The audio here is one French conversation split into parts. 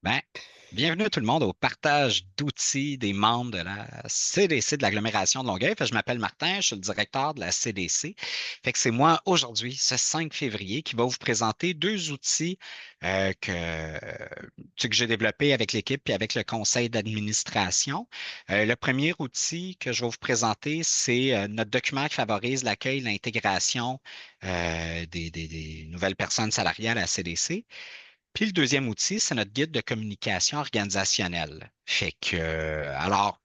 Ben, bienvenue tout le monde au partage d'outils des membres de la CDC de l'agglomération de Longueuil. Fait que je m'appelle Martin, je suis le directeur de la CDC. Fait que c'est moi aujourd'hui, ce 5 février, qui va vous présenter deux outils que j'ai développés avec l'équipe et avec le conseil d'administration. Le premier outil que je vais vous présenter, c'est notre document qui favorise l'accueil et l'intégration des nouvelles personnes salariales à la CDC. Puis le deuxième outil, c'est notre guide de communication organisationnelle. Fait que, alors,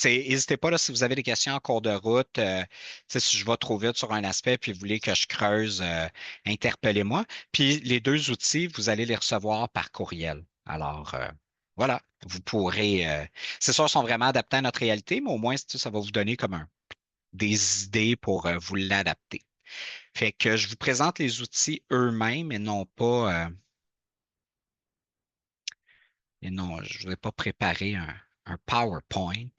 n'hésitez pas là, si vous avez des questions en cours de route, si je vais trop vite sur un aspect puis vous voulez que je creuse, interpellez-moi. Puis les deux outils, vous allez les recevoir par courriel. Alors, voilà, vous pourrez, c'est sûr, ils sont vraiment adaptés à notre réalité, mais au moins, ça va vous donner comme des idées pour vous l'adapter. Fait que je vous présente les outils eux-mêmes et non pas. Et non, je ne vous ai pas préparé un PowerPoint.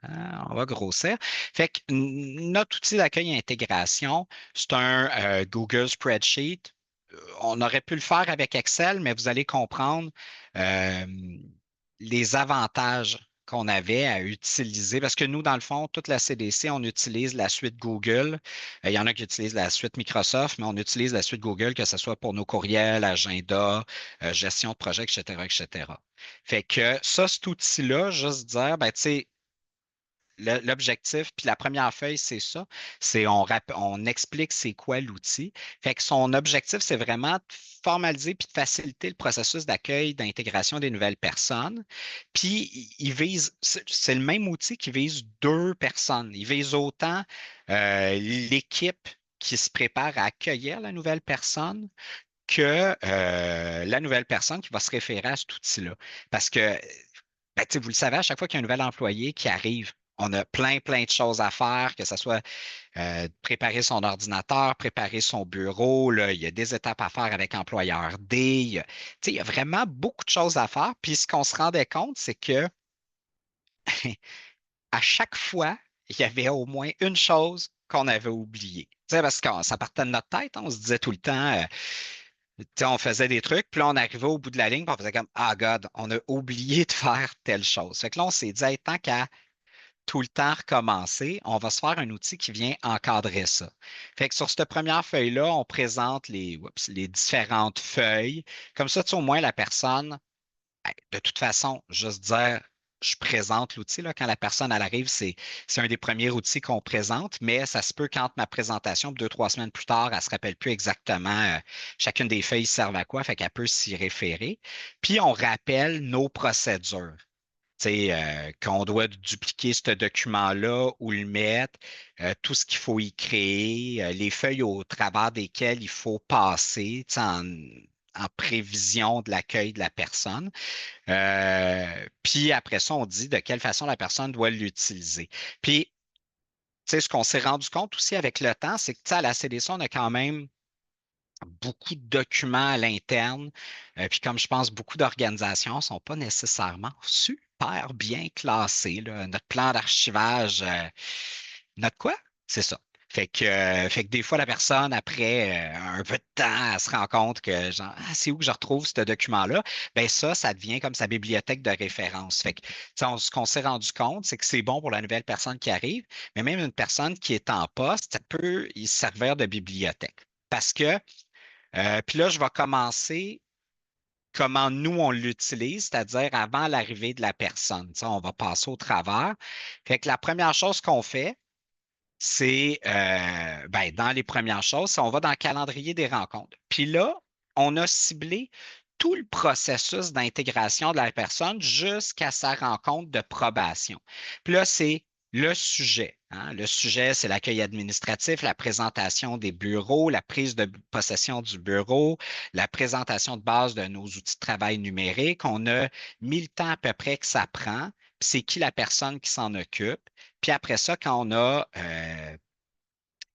On va grossir. Fait que notre outil d'accueil et intégration, c'est un Google Spreadsheet. On aurait pu le faire avec Excel, mais vous allez comprendre euh, les avantages qu'on avait à utiliser. Parce que nous, dans le fond, toute la CDC, on utilise la suite Google. Il y en a qui utilisent la suite Microsoft, mais on utilise la suite Google, que ce soit pour nos courriels, agenda, gestion de projet, etc., etc. Fait que ça, cet outil-là, juste dire, ben, tu sais, l'objectif, puis la première feuille, c'est ça. On explique c'est quoi l'outil. Fait que son objectif, c'est vraiment de formaliser puis de faciliter le processus d'accueil, d'intégration des nouvelles personnes. Puis il vise, c'est le même outil qui vise deux personnes. Il vise autant l'équipe qui se prépare à accueillir la nouvelle personne que la nouvelle personne qui va se référer à cet outil-là. Parce que ben, tu sais, vous le savez, à chaque fois qu'il y a un nouvel employé qui arrive, on a plein de choses à faire, que ce soit préparer son ordinateur, préparer son bureau. Là, il y a des étapes à faire avec employeur D. Tu sais, il y a vraiment beaucoup de choses à faire. Puis ce qu'on se rendait compte, c'est que à chaque fois, il y avait au moins une chose qu'on avait oubliée. Tu sais, parce que ça partait de notre tête, hein, on se disait tout le temps, tu sais, on faisait des trucs, puis là, on arrivait au bout de la ligne, puis on faisait comme, ah God, on a oublié de faire telle chose. Fait que là, on s'est dit, hey, tant qu'à tout le temps recommencer, on va se faire un outil qui vient encadrer ça. Fait que sur cette première feuille-là, on présente les différentes feuilles. Comme ça, tu sais, au moins, la personne, ben, de toute façon, juste dire, je présente l'outil, là, quand la personne elle arrive, c'est un des premiers outils qu'on présente, mais ça se peut quand ma présentation, 2, 3 semaines plus tard, elle ne se rappelle plus exactement chacune des feuilles servent à quoi, fait qu'elle peut s'y référer. Puis on rappelle nos procédures. Tu sais, qu'on doit dupliquer ce document-là ou le mettre, tout ce qu'il faut y créer, les feuilles au travers desquelles il faut passer, tu sais, en prévision de l'accueil de la personne. Puis après ça, on dit de quelle façon la personne doit l'utiliser. Puis, tu sais, ce qu'on s'est rendu compte aussi avec le temps, c'est que, tu sais, à la CDC, on a quand même beaucoup de documents à l'interne. Puis comme je pense, beaucoup d'organisations ne sont pas nécessairement super bien classées, là. Notre plan d'archivage, notre quoi? C'est ça. Fait que des fois, la personne, après un peu de temps, elle se rend compte que, genre, ah, c'est où que je retrouve ce document-là? Ben ça devient comme sa bibliothèque de référence. Fait que, tu sais, ce qu'on s'est rendu compte, c'est que c'est bon pour la nouvelle personne qui arrive, mais même une personne qui est en poste, ça peut y servir de bibliothèque. Parce que puis là, je vais commencer comment nous, on l'utilise, c'est-à-dire avant l'arrivée de la personne. Tu sais, on va passer au travers. Fait que la première chose qu'on fait, c'est, ben, dans les premières choses, c'est on va dans le calendrier des rencontres. Puis là, on a ciblé tout le processus d'intégration de la personne jusqu'à sa rencontre de probation. Puis là, c'est le sujet, hein. Le sujet, c'est l'accueil administratif, la présentation des bureaux, la prise de possession du bureau, la présentation de base de nos outils de travail numériques. On a mis le temps à peu près que ça prend. Puis c'est qui la personne qui s'en occupe. Puis après ça, quand on a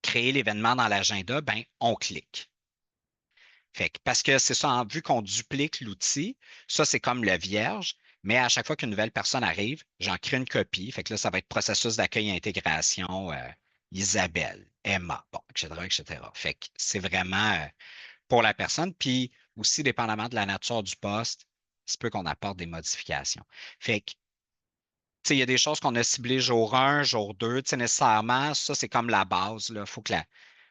créé l'événement dans l'agenda, ben, on clique. Fait que, parce que c'est ça, vu qu'on duplique l'outil, ça, c'est comme le vierge, mais à chaque fois qu'une nouvelle personne arrive, j'en crée une copie. Fait que là, ça va être processus d'accueil et intégration, Isabelle, Emma, bon, etc., etc. Fait que c'est vraiment pour la personne. Puis aussi, dépendamment de la nature du poste, se peut qu'on apporte des modifications. Fait que, tu sais, il y a des choses qu'on a ciblées jour 1, jour 2, tu sais, nécessairement, ça, c'est comme la base, là. Faut que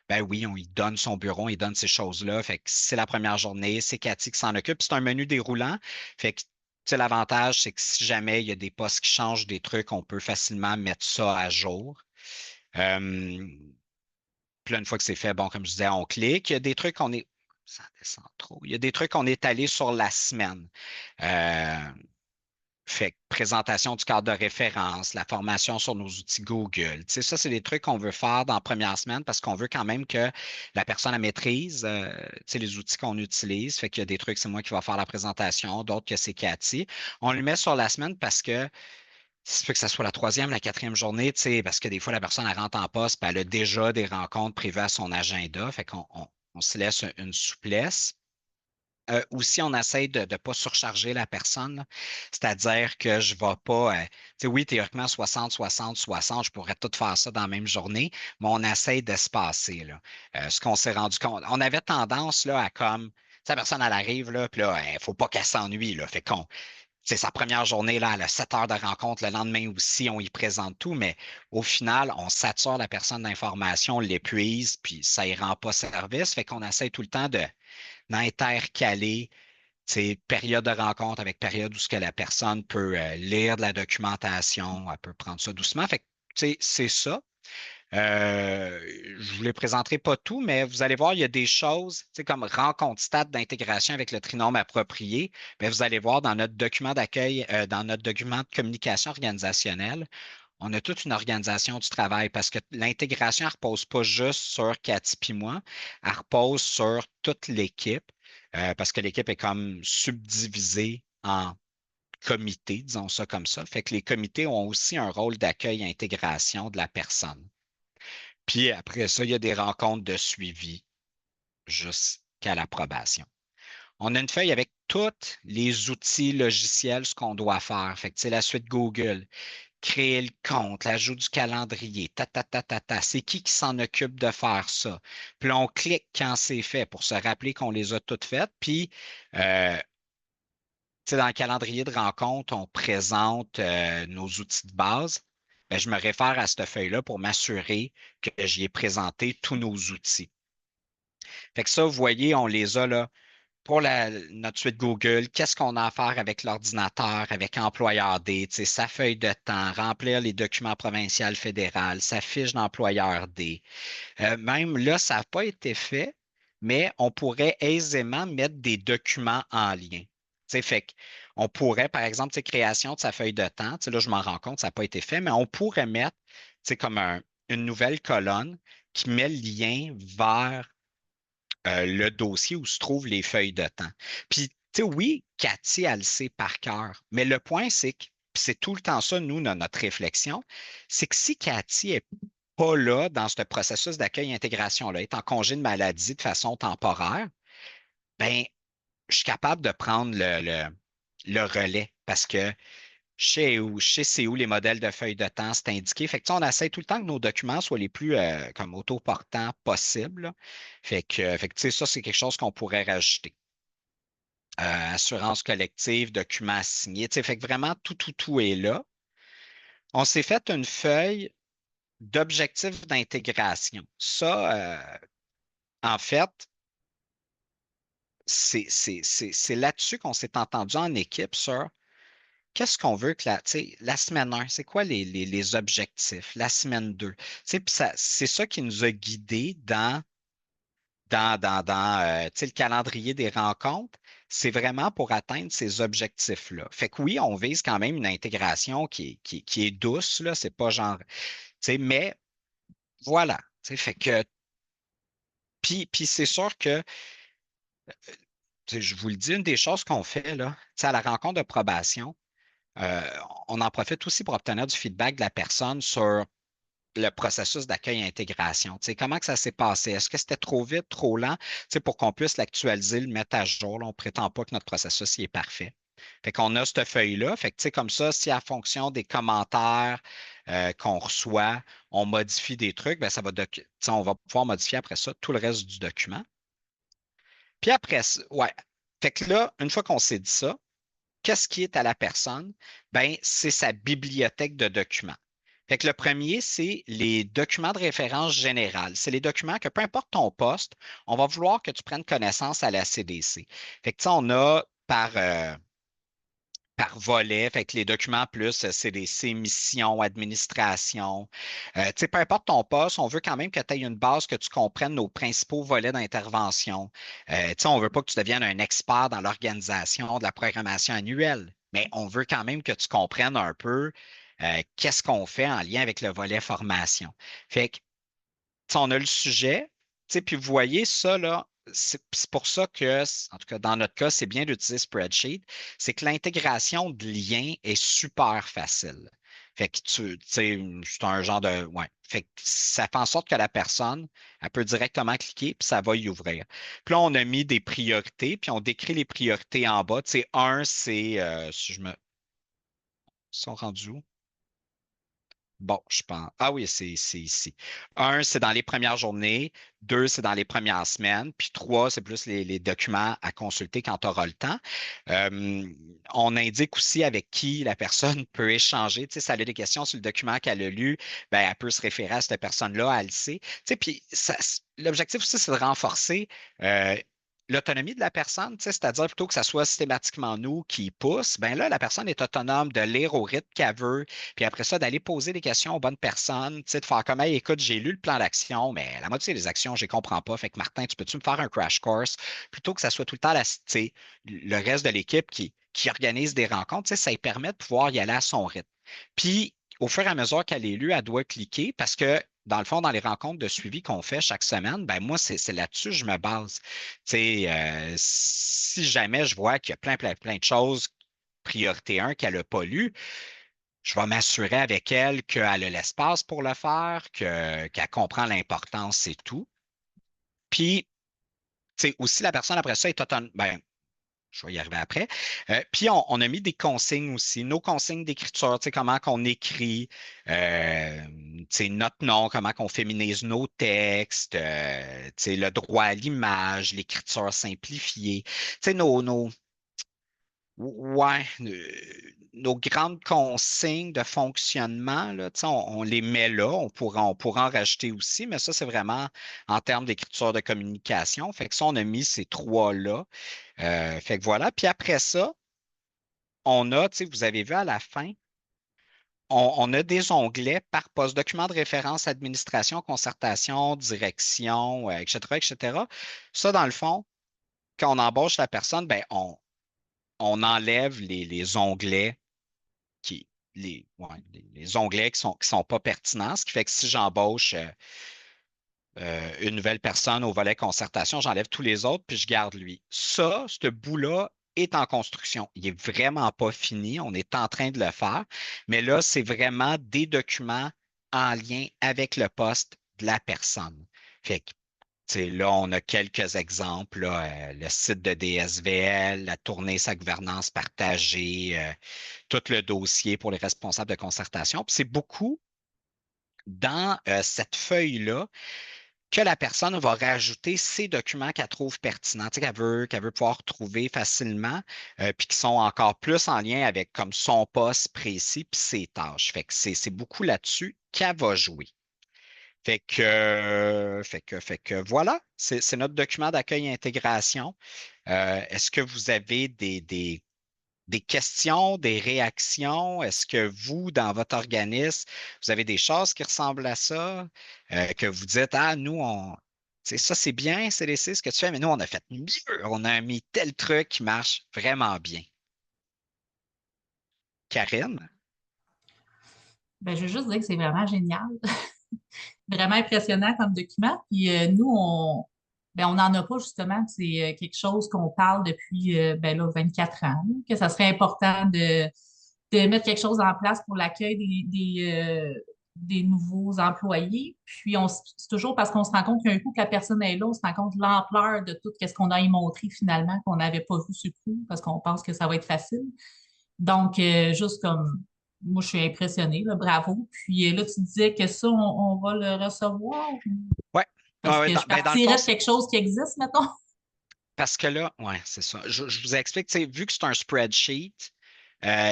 ben oui, on lui donne son bureau, on lui donne ces choses-là. Fait que c'est la première journée, c'est Cathy qui s'en occupe. C'est un menu déroulant. Fait que, tu sais, l'avantage, c'est que si jamais il y a des postes qui changent des trucs, on peut facilement mettre ça à jour. Euh, Puis là, une fois que c'est fait, bon, comme je disais, on clique. Il y a des trucs qu'on est. Ça descend trop. Il y a des trucs qu'on est allé sur la semaine. Euh, Fait que présentation du cadre de référence, la formation sur nos outils Google. Tu sais, ça, c'est des trucs qu'on veut faire dans la première semaine parce qu'on veut quand même que la personne la maîtrise, tu sais, les outils qu'on utilise. Fait qu'il y a des trucs, c'est moi qui va faire la présentation, d'autres que c'est Cathy. On le met sur la semaine parce que ça peut que ça soit la troisième, la quatrième journée, tu sais, parce que des fois, la personne, elle rentre en poste, puis elle a déjà des rencontres prévues à son agenda. Fait qu'on se laisse une souplesse. Aussi, on essaie de ne pas surcharger la personne, là. C'est-à-dire que je ne vais pas, tu sais, oui, théoriquement, 60, 60, 60, je pourrais tout faire ça dans la même journée, mais on essaie d'espacer, là. Ce qu'on s'est rendu compte, on avait tendance là, à comme, tu sais, la personne, elle arrive, là, puis là, il ne faut pas qu'elle s'ennuie, là. Fait qu'on, c'est sa première journée, là, elle a 7 heures de rencontre. Le lendemain aussi, on y présente tout, mais au final, on sature la personne d'information, on l'épuise, puis ça ne rend pas service. Fait qu'on essaie tout le temps d'intercaler période de rencontre avec période où ce que la personne peut lire de la documentation, elle peut prendre ça doucement. Fait que, c'est ça. Je ne vous les présenterai pas tout, mais vous allez voir, il y a des choses, comme rencontre stade d'intégration avec le trinôme approprié. Bien, vous allez voir dans notre document d'accueil, dans notre document de communication organisationnelle, on a toute une organisation du travail parce que l'intégration ne repose pas juste sur Cathy et moi, elle repose sur toute l'équipe parce que l'équipe est comme subdivisée en comités, disons ça comme ça. Fait que les comités ont aussi un rôle d'accueil et intégration de la personne. Puis après ça, il y a des rencontres de suivi jusqu'à l'approbation. On a une feuille avec tous les outils logiciels, ce qu'on doit faire. Fait que, la suite Google, créer le compte, l'ajout du calendrier, C'est qui s'en occupe de faire ça? Puis là, on clique quand c'est fait pour se rappeler qu'on les a toutes faites. Puis, euh, dans le calendrier de rencontre, on présente nos outils de base. Ben, je me réfère à cette feuille-là pour m'assurer que j'y ai présenté tous nos outils. Fait que ça, vous voyez, on les a là pour notre suite Google. Qu'est-ce qu'on a à faire avec l'ordinateur, avec Employeur D, sa feuille de temps, remplir les documents provinciaux fédéraux, sa fiche d'employeur D. Même là, ça n'a pas été fait, mais on pourrait aisément mettre des documents en lien. Fait on pourrait, par exemple, création de sa feuille de temps. Là, je m'en rends compte, ça n'a pas été fait, mais on pourrait mettre comme une nouvelle colonne qui met le lien vers le dossier où se trouvent les feuilles de temps. Puis, oui, Cathy, elle le sait par cœur, mais le point, c'est que puis c'est tout le temps ça, nous, notre réflexion, c'est que si Cathy n'est pas là dans ce processus d'accueil et intégration-là, est en congé de maladie de façon temporaire, ben, je suis capable de prendre le relais parce que je sais c'est où les modèles de feuilles de temps, c'est indiqué. Fait que, on essaie tout le temps que nos documents soient les plus comme autoportants possibles, là. Ça, c'est quelque chose qu'on pourrait rajouter. Assurance collective, documents signés. Fait que vraiment, tout est là. On s'est fait une feuille d'objectifs d'intégration. Ça, en fait, c'est là-dessus qu'on s'est entendu en équipe sur qu'est-ce qu'on veut que la semaine 1, c'est quoi les objectifs? La semaine 2. Puis c'est ça qui nous a guidés dans le calendrier des rencontres. C'est vraiment pour atteindre ces objectifs-là. Fait que oui, on vise quand même une intégration qui est douce, là. C'est pas genre, mais voilà. Fait que, puis c'est sûr que je vous le dis, une des choses qu'on fait là, à la rencontre de probation, euh, on en profite aussi pour obtenir du feedback de la personne sur le processus d'accueil et intégration. Comment que ça s'est passé? Est-ce que c'était trop vite, trop lent? Pour qu'on puisse l'actualiser, le mettre à jour. Là, on ne prétend pas que notre processus y est parfait. Fait qu'on a cette feuille-là. Fait que, comme ça, si en fonction des commentaires qu'on reçoit, on modifie des trucs, ben, on va pouvoir modifier après ça tout le reste du document. Puis après, ouais. Fait que là, une fois qu'on s'est dit ça, qu'est-ce qui est à la personne? Ben, c'est sa bibliothèque de documents. Fait que le premier, c'est les documents de référence générale. C'est les documents que, peu importe ton poste, on va vouloir que tu prennes connaissance à la CDC. Fait que, tu sais, on a par volet, fait que les documents plus CDC, mission, administration. Tu sais, peu importe ton poste, on veut quand même que tu aies une base, que tu comprennes nos principaux volets d'intervention. Tu sais, on ne veut pas que tu deviennes un expert dans l'organisation de la programmation annuelle, mais on veut quand même que tu comprennes un peu qu'est-ce qu'on fait en lien avec le volet formation. Fait que on a le sujet, puis vous voyez ça, là, c'est pour ça que, en tout cas, dans notre cas, c'est bien d'utiliser Spreadsheet, c'est que l'intégration de liens est super facile. Fait que c'est un genre de. Ouais. Fait que ça fait en sorte que la personne, elle peut directement cliquer, puis ça va y ouvrir. Puis là, on a mis des priorités, puis on décrit les priorités en bas. Tu sais, un, c'est. Si je me. Ils sont rendus où? Bon, je pense. Ah oui, c'est ici. Un, c'est dans les premières journées. Deux, c'est dans les premières semaines. Puis trois, c'est plus les documents à consulter quand tu auras le temps. Euh, on indique aussi avec qui la personne peut échanger. Tu sais, si elle a des questions sur le document qu'elle a lu, ben, elle peut se référer à cette personne-là, elle le sait. Tu sais, puis l'objectif aussi, c'est de renforcer l'autonomie de la personne, tu sais, c'est-à-dire plutôt que ça soit systématiquement nous qui pousse, ben là, la personne est autonome de lire au rythme qu'elle veut, puis après ça, d'aller poser des questions aux bonnes personnes, tu sais, de faire comme, hey, écoute, j'ai lu le plan d'action, mais la moitié des actions, je ne les comprends pas. Fait que Martin, tu peux-tu me faire un crash course plutôt que ça soit tout le temps tu sais, le reste de l'équipe qui organise des rencontres, tu sais, ça lui permet de pouvoir y aller à son rythme. Puis, au fur et à mesure qu'elle est lue, elle doit cliquer parce que dans le fond, dans les rencontres de suivi qu'on fait chaque semaine, ben moi, c'est là-dessus que je me base. Tu sais, si jamais je vois qu'il y a plein de choses, priorité 1 qu'elle n'a pas lues, je vais m'assurer avec elle qu'elle a l'espace pour le faire, qu'elle comprend l'importance et tout. Puis, tu sais, aussi, la personne après ça est autonome. Ben, je vais y arriver après. Puis, on a mis des consignes aussi, nos consignes d'écriture, tu sais, comment qu'on écrit, tu sais, notre nom, comment qu'on féminise nos textes, tu sais, le droit à l'image, l'écriture simplifiée, tu sais, Ouais, nos grandes consignes de fonctionnement, là, tu sais, on les met là, on pourra en rajouter aussi, mais ça, c'est vraiment en termes d'écriture de communication. Fait que ça, on a mis ces trois-là. Fait que voilà. Puis après ça, on a, tu sais, vous avez vu à la fin, on a des onglets par poste, document de référence, administration, concertation, direction, etc., etc. Ça, dans le fond, quand on embauche la personne, ben, on enlève les onglets les onglets qui sont pas pertinents, ce qui fait que si j'embauche une nouvelle personne au volet concertation, j'enlève tous les autres, puis je garde lui. Ça, ce bout-là est en construction. Il n'est vraiment pas fini. On est en train de le faire. Mais là, c'est vraiment des documents en lien avec le poste de la personne. Fait que là, on a quelques exemples, là, le site de DSVL, la tournée sa gouvernance partagée, tout le dossier pour les responsables de concertation. Puis c'est beaucoup dans cette feuille-là que la personne va rajouter ces documents qu'elle trouve pertinents, tu sais, qu'elle veut pouvoir trouver facilement, puis qui sont encore plus en lien avec comme son poste précis puis ses tâches. Fait que c'est beaucoup là-dessus qu'elle va jouer. Fait que voilà, c'est notre document d'accueil et intégration. Est-ce que vous avez des questions, des réactions? Est-ce que vous, dans votre organisme, vous avez des choses qui ressemblent à ça? Que vous dites, ah, nous, ça, c'est bien, c'est laissé ce que tu fais, mais nous, on a fait mieux. On a mis tel truc qui marche vraiment bien. Karine? Ben, je veux juste dire que c'est vraiment génial, vraiment impressionnant comme document. Puis nous, on n'en a pas justement. C'est quelque chose qu'on parle depuis ben là, 24 ans, là, que ça serait important de mettre quelque chose en place pour l'accueil des nouveaux employés. Puis c'est toujours parce qu'on se rend compte qu'un coup que la personne est là, on se rend compte de l'ampleur de tout ce qu'on a y montré finalement, qu'on n'avait pas vu sur coup, parce qu'on pense que ça va être facile. Donc, juste comme moi, je suis impressionnée, là, bravo. Puis là, tu disais que ça, on va le recevoir Ouais. parce Ouais, que je dans le fond, partirais de quelque chose qui existe, mettons. Parce que là, ouais, c'est ça. Je vous explique, tu sais, vu que c'est un spreadsheet,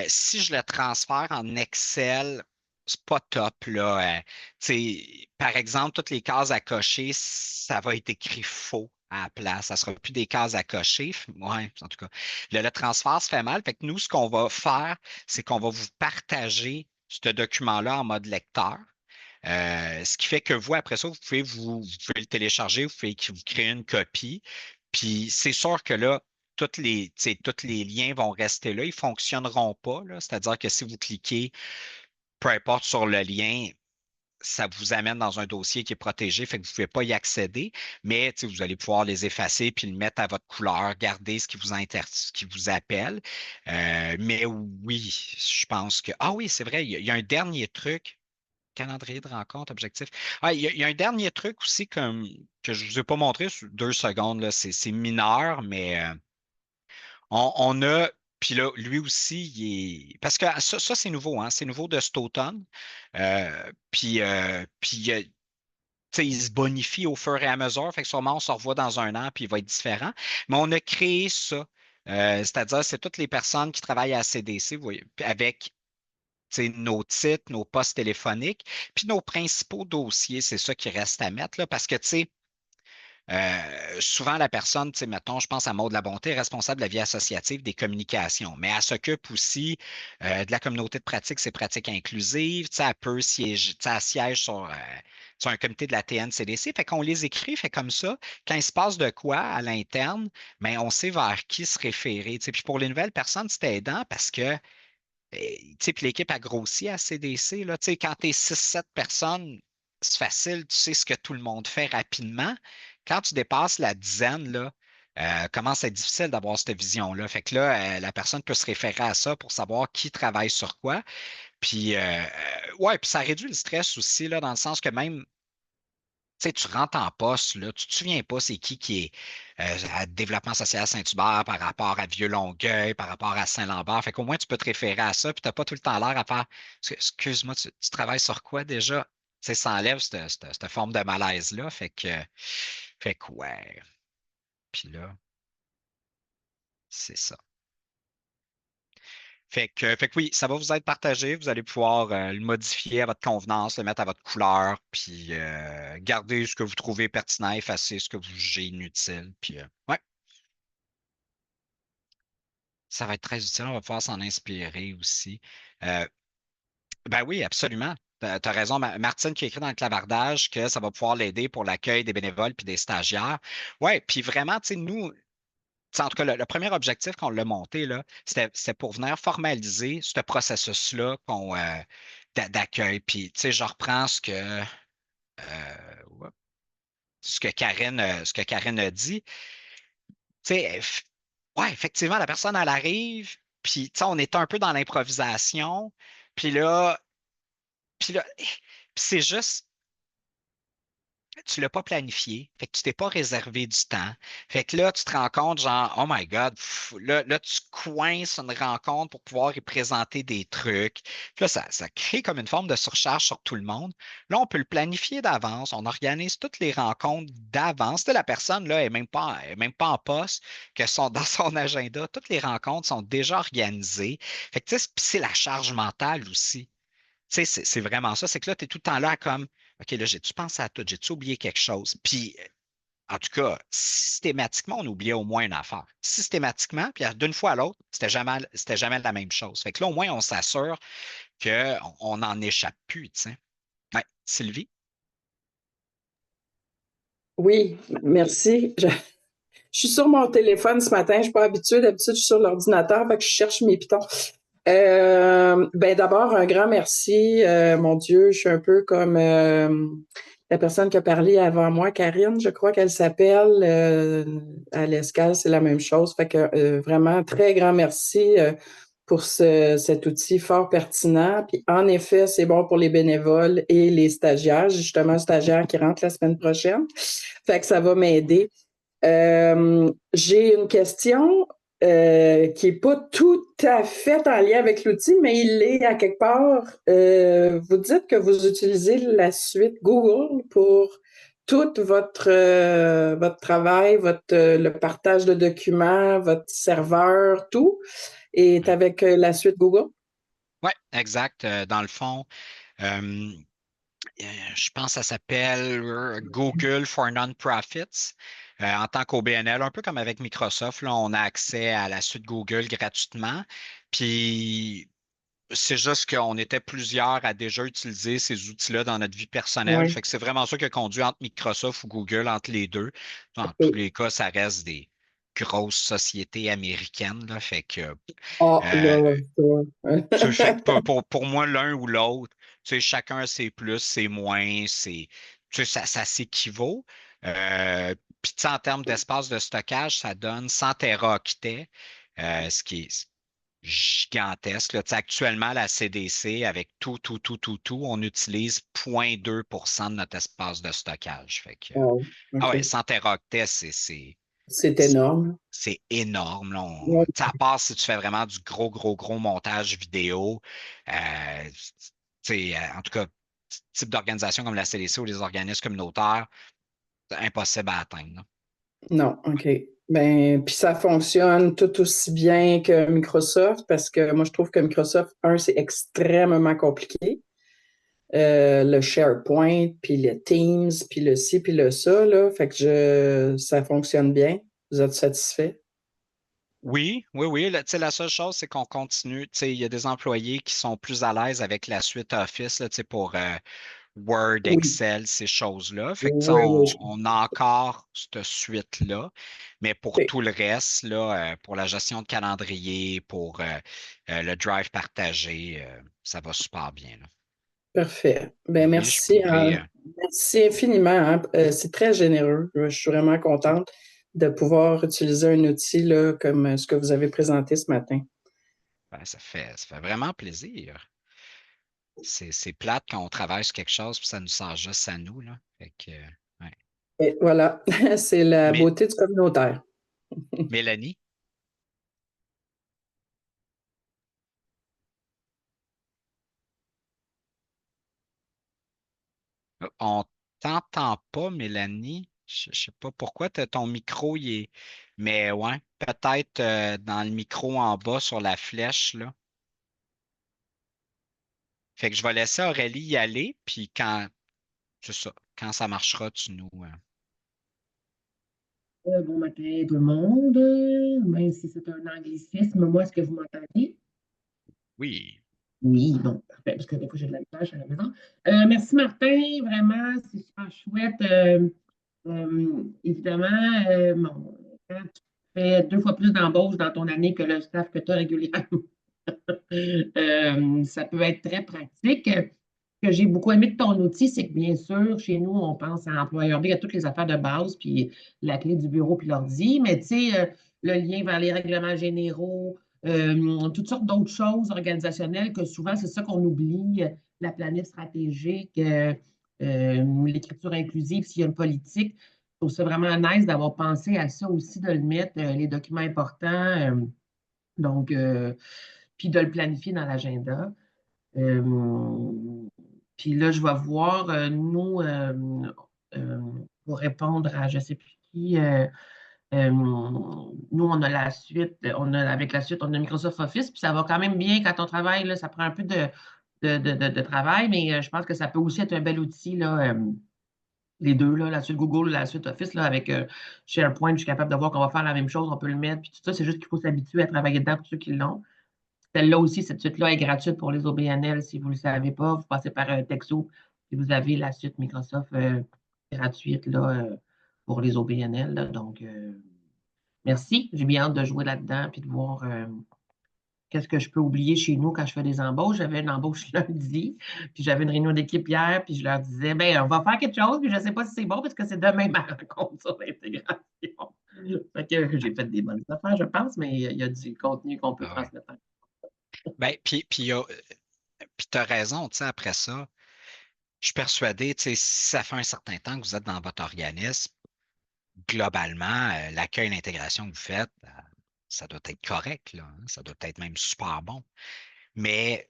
si je le transfère en Excel, c'est pas top, là. Tu sais, par exemple, toutes les cases à cocher, ça va être écrit faux à la place. Ça sera plus des cases à cocher. Ouais, en tout cas. Le transfert se fait mal. Fait que nous, ce qu'on va faire, c'est qu'on va vous partager ce document-là en mode lecteur. Ce qui fait que vous, après ça, vous pouvez le télécharger, vous pouvez vous créer une copie. Puis c'est sûr que là, tous les liens vont rester là, ils ne fonctionneront pas, là. C'est-à-dire que si vous cliquez, peu importe sur le lien, ça vous amène dans un dossier qui est protégé, fait que vous ne pouvez pas y accéder, mais vous allez pouvoir les effacer puis le mettre à votre couleur, garder ce qui vous appelle. Mais oui, je pense que. Ah oui, c'est vrai, il y a un dernier truc. Calendrier de rencontre, objectif. Ah, il y a un dernier truc aussi que je ne vous ai pas montré sur 2 secondes, là. C'est mineur, mais on a. Puis là, lui aussi, parce que ça, c'est nouveau, hein? C'est nouveau de cet automne. Puis tu sais, il se bonifie au fur et à mesure. Fait que sûrement, on se revoit dans un an, puis il va être différent. Mais on a créé ça. C'est-à-dire, c'est toutes les personnes qui travaillent à CDC, vous voyez, avec nos titres, nos postes téléphoniques, puis nos principaux dossiers, c'est ça qui reste à mettre, là, parce que, tu sais, souvent la personne, tu sais, mettons, je pense à Maud Labonté, responsable de la vie associative des communications, mais elle s'occupe aussi de la communauté de pratique, c'est pratiques inclusives, tu sais, elle peut siéger, tu sais, elle siège sur un comité de la TNCDC, fait qu'on les écrit, fait comme ça, quand il se passe de quoi à l'interne, mais on sait vers qui se référer, tu sais, puis pour les nouvelles personnes, c'est aidant parce que tu sais, puis l'équipe a grossi à CDC. Là, tu sais, quand tu es 6-7 personnes, c'est facile, tu sais ce que tout le monde fait rapidement. Quand tu dépasses la dizaine, là, commence à être difficile d'avoir cette vision-là. Fait que là, la personne peut se référer à ça pour savoir qui travaille sur quoi. Puis, ouais, puis ça réduit le stress aussi, là, dans le sens que même tu sais, tu rentres en poste, là, tu te souviens pas c'est qui est à développement social Saint-Hubert par rapport à Vieux-Longueuil, par rapport à Saint-Lambert. Fait qu'au moins, tu peux te référer à ça, puis tu n'as pas tout le temps l'air à faire excuse-moi, tu travailles sur quoi déjà? Tu sais, ça enlève cette forme de malaise-là. Fait que ouais. Puis là, c'est ça. Fait que oui, ça va vous être partagé. Vous allez pouvoir le modifier à votre convenance, le mettre à votre couleur, puis garder ce que vous trouvez pertinent, effacer ce que vous jugez inutile. Puis ouais, ça va être très utile. On va pouvoir s'en inspirer aussi. Euh, ben oui, absolument. Tu as raison, Martine qui a écrit dans le clavardage que ça va pouvoir l'aider pour l'accueil des bénévoles puis des stagiaires. Oui, puis vraiment, tu sais, nous, en tout cas, le premier objectif qu'on l'a monté, là, c'était pour venir formaliser ce processus-là d'accueil. Puis, tu sais, je reprends ouais, ce que Karine a dit. Tu sais, ouais, effectivement, la personne, elle arrive, puis, tu sais, on est un peu dans l'improvisation. Puis là, puis c'est juste, tu l'as pas planifié, fait que tu t'es pas réservé du temps. Fait que là, tu te rends compte, genre, oh my God, là, tu coinces une rencontre pour pouvoir y présenter des trucs. Puis là, ça crée comme une forme de surcharge sur tout le monde. Là, on peut le planifier d'avance, on organise toutes les rencontres d'avance. Tu sais, la personne, là, est même pas en poste, que sont dans son agenda. Toutes les rencontres sont déjà organisées. Fait que, tu sais, c'est la charge mentale aussi. Tu sais, c'est vraiment ça. C'est que là, tu es tout le temps là comme, OK, là, j'ai-tu pensé à tout? J'ai-tu oublié quelque chose? Puis, en tout cas, systématiquement, on oubliait au moins une affaire. Systématiquement, puis d'une fois à l'autre, c'était jamais la même chose. Fait que là, au moins, on s'assure qu'on n'en échappe plus, tu sais. Ouais, Sylvie? Oui, merci. Je suis sur mon téléphone ce matin. Je suis pas habituée. D'habitude, je suis sur l'ordinateur, fait que je cherche mes pitons. Ben d'abord, un grand merci. Mon Dieu, je suis un peu comme la personne qui a parlé avant moi, Karine, je crois qu'elle s'appelle. À l'Escale, c'est la même chose. Fait que vraiment, très grand merci pour cet outil fort pertinent. Puis en effet, c'est bon pour les bénévoles et les stagiaires. J'ai justement un stagiaire qui rentre la semaine prochaine. Fait que ça va m'aider. J'ai une question qui est pas tout à fait en lien avec l'outil, mais il est à quelque part. Vous dites que vous utilisez la suite Google pour tout votre travail, le partage de documents, votre serveur, tout est avec la suite Google? Oui, exact. Dans le fond, euh, je pense que ça s'appelle Google for Non-Profits. En tant qu'OBNL, un peu comme avec Microsoft, là, on a accès à la suite Google gratuitement. Puis c'est juste qu'on était plusieurs à déjà utiliser ces outils-là dans notre vie personnelle. Oui. Fait que c'est vraiment ça qui a conduit entre Microsoft ou Google, entre les deux. Dans tous OK. les cas, ça reste des grosses sociétés américaines, là. Fait que Ah, euh, là, fait que pour moi, l'un ou l'autre, chacun a ses plus, ses moins, ça s'équivaut. Puis, en termes d'espace de stockage, ça donne 100 téraoctets, ce qui est gigantesque. Là. Actuellement, la CDC, avec tout, on utilise 0,2% de notre espace de stockage. Fait que, Wow, ah ouais, OK. 100 téraoctets, C'est énorme. c'est énorme. Là. Ouais. À part si tu fais vraiment du gros montage vidéo, en tout cas, type d'organisation comme la CDC ou les organismes communautaires, c'est impossible à atteindre. Là. Non, OK. Ben, puis ça fonctionne tout aussi bien que Microsoft parce que moi, je trouve que Microsoft, c'est extrêmement compliqué. Le SharePoint, puis le Teams, puis le ci, puis le ça, là. Fait que ça fonctionne bien. Vous êtes satisfait? Oui. La seule chose, c'est qu'on continue. Il y a des employés qui sont plus à l'aise avec la suite Office là, pour Word, Oui. Excel, ces choses-là. Fait que, Oui, oui. on a encore cette suite-là, mais pour OK. tout le reste, là, pour la gestion de calendrier, pour le drive partagé, ça va super bien. Là. Parfait. Mais Ben, oui, je merci, pourrais. merci infiniment, hein. C'est très généreux. Je suis vraiment contente de pouvoir utiliser un outil là, comme ce que vous avez présenté ce matin. Ben, ça fait vraiment plaisir. C'est plate quand on travaille sur quelque chose puis ça nous sort juste à nous. Là. Fait que, ouais. Et voilà, c'est la Mais, beauté du communautaire. Mélanie, on t'entend pas, Mélanie. Je sais pas pourquoi ton micro il est. Mais ouais, peut-être dans le micro en bas sur la flèche, là. Fait que je vais laisser Aurélie y aller, puis c'est ça, quand ça marchera, tu nous. Bon matin tout le monde, même si c'est un anglicisme, moi, est-ce que vous m'entendez? Oui. Oui, bon, parfait, parce que des fois j'ai de la misère, je suis à la maison. Merci Martin, vraiment, c'est super chouette. Évidemment, bon, quand tu fais 2 fois plus d'embauches dans ton année que le staff que tu as régulièrement, ça peut être très pratique. Ce que j'ai beaucoup aimé de ton outil, c'est que bien sûr, chez nous, on pense à Employeur B, à toutes les affaires de base, puis la clé du bureau, puis l'ordi, mais tu sais, le lien vers les règlements généraux, toutes sortes d'autres choses organisationnelles que souvent, c'est ça qu'on oublie, la planète stratégique, l'écriture inclusive, s'il y a une politique. Je trouve ça vraiment nice d'avoir pensé à ça aussi, de le mettre, les documents importants. Donc, puis de le planifier dans l'agenda. Euh, puis là, je vais voir, nous, euh, pour répondre à je ne sais plus qui, nous, on a la suite, avec la suite, on a Microsoft Office, puis ça va quand même bien quand on travaille, là, ça prend un peu de travail, mais je pense que ça peut aussi être un bel outil, là, les deux, là, la suite Google, la suite Office, là, avec SharePoint, je suis capable de voir qu'on va faire la même chose, on peut le mettre, puis tout ça, c'est juste qu'il faut s'habituer à travailler dedans pour ceux qui l'ont. Celle-là aussi, cette suite-là est gratuite pour les OBNL. Si vous ne le savez pas, vous passez par Texo et vous avez la suite Microsoft gratuite là, pour les OBNL. Là. Donc, merci. J'ai bien hâte de jouer là-dedans et de voir qu'est-ce que je peux oublier chez nous quand je fais des embauches. J'avais une embauche lundi, puis j'avais une réunion d'équipe hier, puis je leur disais, ben, on va faire quelque chose, puis je ne sais pas si c'est bon parce que c'est demain ma rencontre sur l'intégration. Fait que j'ai fait des bonnes affaires, je pense, mais il y a du contenu qu'on peut Ah ouais. transmettre. Ben, puis tu as raison, tu sais, après ça, je suis persuadé, tu sais, si ça fait un certain temps que vous êtes dans votre organisme, globalement, l'accueil et l'intégration que vous faites, ça doit être correct, là, hein, ça doit être même super bon. Mais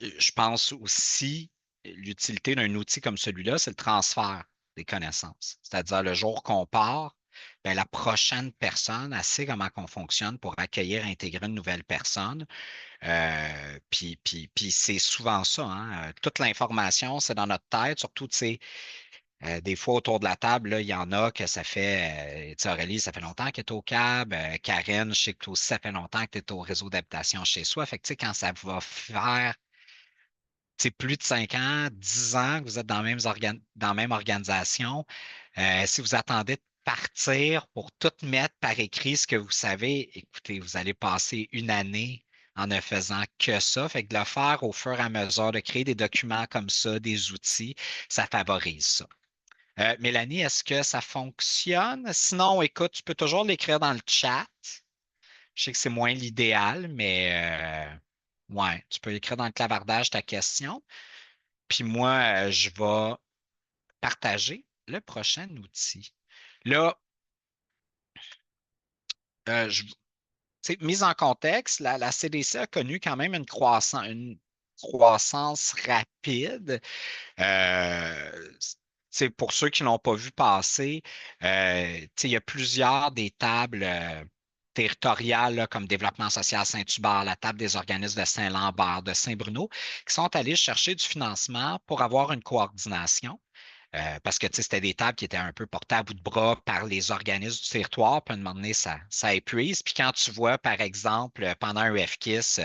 je pense aussi l'utilité d'un outil comme celui-là, c'est le transfert. des connaissances. C'est-à-dire, le jour qu'on part, ben, la prochaine personne, elle sait comment on fonctionne pour accueillir, intégrer une nouvelle personne. Puis c'est souvent ça, hein. Toute l'information, c'est dans notre tête, surtout, tu sais, des fois, autour de la table, là, il y en a que ça fait, tu sais, Aurélie, ça fait longtemps que tu es au CAB. Karen, je sais que toi aussi, ça fait longtemps que tu es au réseau d'habitation chez soi. Fait que, tu sais, quand ça va faire, tu sais, plus de 5 ans, 10 ans que vous êtes dans la même organisation, si vous attendez de partir pour tout mettre par écrit ce que vous savez, écoutez, vous allez passer une année en ne faisant que ça. Fait que de le faire au fur et à mesure, de créer des documents comme ça, des outils, ça favorise ça. Mélanie, est-ce que ça fonctionne? Sinon, écoute, tu peux toujours l'écrire dans le chat. Je sais que c'est moins l'idéal, mais ouais, tu peux écrire dans le clavardage ta question. Puis moi, je vais partager le prochain outil. Là, tu sais, mise en contexte, la CDC a connu quand même une croissance rapide. Euh, pour ceux qui ne l'ont pas vu passer, il y a plusieurs des tables territoriales là, comme Développement social Saint-Hubert, la table des organismes de Saint-Lambert, de Saint-Bruno, qui sont allés chercher du financement pour avoir une coordination. Parce que c'était des tables qui étaient un peu portées à bout de bras par les organismes du territoire, puis à un moment donné, ça épuise. Puis quand tu vois, par exemple, pendant un FKIS,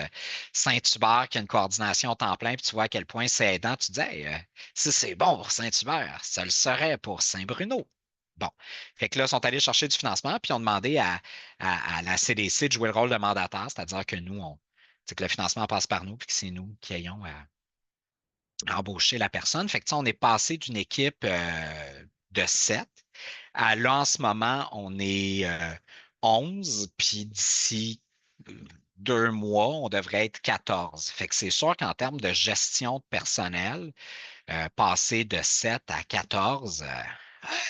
Saint-Hubert qui a une coordination temps plein, puis tu vois à quel point c'est aidant, tu te dis hey, si c'est bon pour Saint-Hubert, ça le serait pour Saint-Bruno. Bon. Fait que là, ils sont allés chercher du financement, puis ils ont demandé à la CDC de jouer le rôle de mandataire, c'est-à-dire que nous, que le financement passe par nous, puis que c'est nous qui ayons embaucher la personne. Fait que, tu sais, on est passé d'une équipe de 7 à là, en ce moment, on est 11, puis d'ici 2 mois, on devrait être 14. Fait que c'est sûr qu'en termes de gestion de personnel, passer de 7 à 14,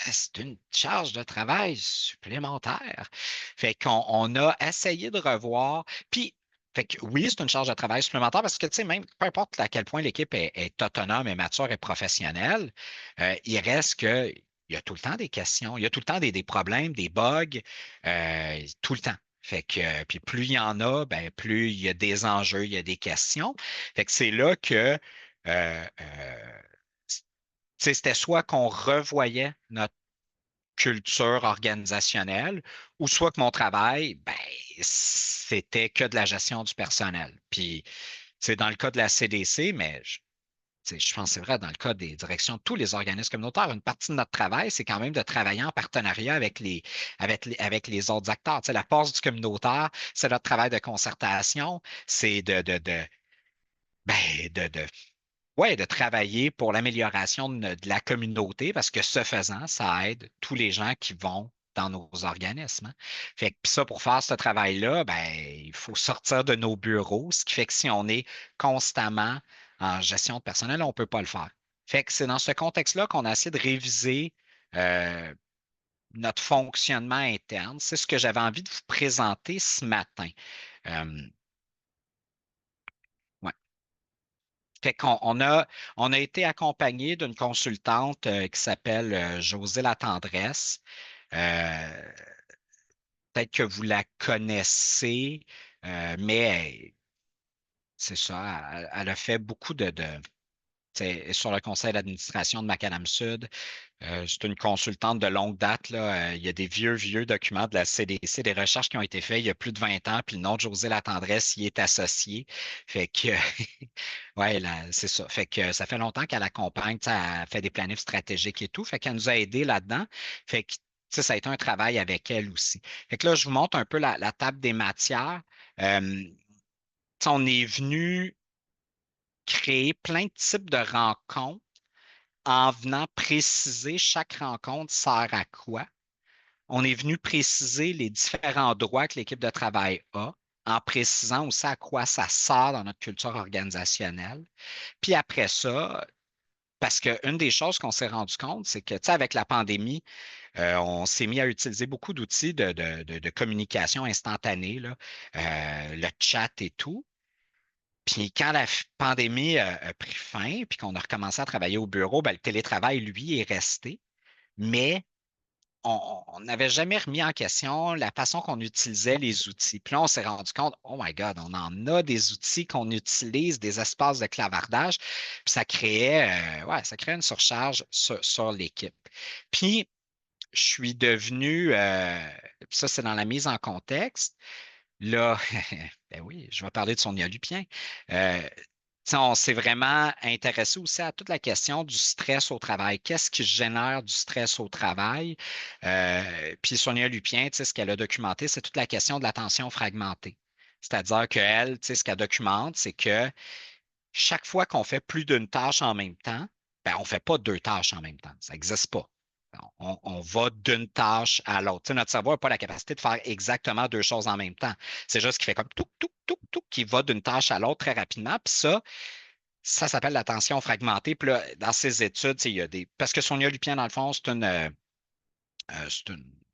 c'est une charge de travail supplémentaire. Fait qu'on a essayé de revoir. Puis, fait que oui, c'est une charge de travail supplémentaire parce que, tu sais, même peu importe à quel point l'équipe est autonome et mature et professionnelle, il reste que il y a tout le temps des questions, il y a tout le temps des problèmes, des bugs, tout le temps. Fait que, puis plus il y en a, ben, plus il y a des enjeux, il y a des questions. Fait que c'est là que c'était soit qu'on revoyait notre culture organisationnelle, ou soit que mon travail, ben, c'était que de la gestion du personnel. Puis, c'est dans le cas de la CDC, mais je pense que c'est vrai dans le cas des directions de tous les organismes communautaires, une partie de notre travail, c'est quand même de travailler en partenariat avec les autres acteurs. Tu sais, la force du communautaire, c'est notre travail de concertation, c'est de travailler pour l'amélioration de la communauté parce que ce faisant, ça aide tous les gens qui vont dans nos organismes, hein. Fait que puis ça, pour faire ce travail-là, ben, il faut sortir de nos bureaux, ce qui fait que si on est constamment en gestion de personnel, on ne peut pas le faire. Fait que c'est dans ce contexte-là qu'on a essayé de réviser euh, notre fonctionnement interne. C'est ce que j'avais envie de vous présenter ce matin. Euh, ouais. Fait qu'on on a été accompagné d'une consultante qui s'appelle Josée Latendresse. Euh, Peut-être que vous la connaissez, mais c'est ça, elle a fait beaucoup sur le conseil d'administration de Macadam Sud. C'est une consultante de longue date, là. Il y a des vieux, vieux documents de la CDC, des recherches qui ont été faites il y a plus de 20 ans, puis le nom de Josée Latendresse y est associé. Fait que, ouais, c'est ça. Fait que ça fait longtemps qu'elle accompagne, tu sais, elle fait des planifs stratégiques et tout. Fait qu'elle nous a aidés là-dedans. Fait que, tu sais, ça a été un travail avec elle aussi. Fait que là, je vous montre un peu la table des matières. Tu sais, on est venu créer plein de types de rencontres en venant préciser chaque rencontre sert à quoi. On est venu préciser les différents droits que l'équipe de travail a, en précisant aussi à quoi ça sert dans notre culture organisationnelle. Puis après ça, parce qu'une des choses qu'on s'est rendu compte, c'est que, tu sais, avec la pandémie, on s'est mis à utiliser beaucoup d'outils de communication instantanée, là, le chat et tout. Puis quand la pandémie a pris fin, puis qu'on a recommencé à travailler au bureau, ben, le télétravail, lui, est resté. mais on n'avait jamais remis en question la façon qu'on utilisait les outils. Puis là, on s'est rendu compte, oh my God, on en a des outils qu'on utilise, des espaces de clavardage, puis ça créait une surcharge sur l'équipe. Puis, je suis devenu, ça c'est dans la mise en contexte, là, ben oui, je vais parler de Sonia Lupien. Euh, on s'est vraiment intéressé aussi à toute la question du stress au travail. Qu'est-ce qui génère du stress au travail? Puis Sonia Lupien, ce qu'elle a documenté, c'est toute la question de l'attention fragmentée. C'est-à-dire qu'elle, ce qu'elle documente, c'est que chaque fois qu'on fait plus d'une tâche en même temps, ben, on ne fait pas deux tâches en même temps. Ça n'existe pas. On va d'une tâche à l'autre. Tu sais, notre cerveau n'a pas la capacité de faire exactement deux choses en même temps. C'est juste qu'il fait comme tout, tout, tout, tout, qui va d'une tâche à l'autre très rapidement. Puis ça s'appelle l'attention fragmentée. Puis là, dans ces études, il y a des. Parce que Sonia Lupien, dans le fond,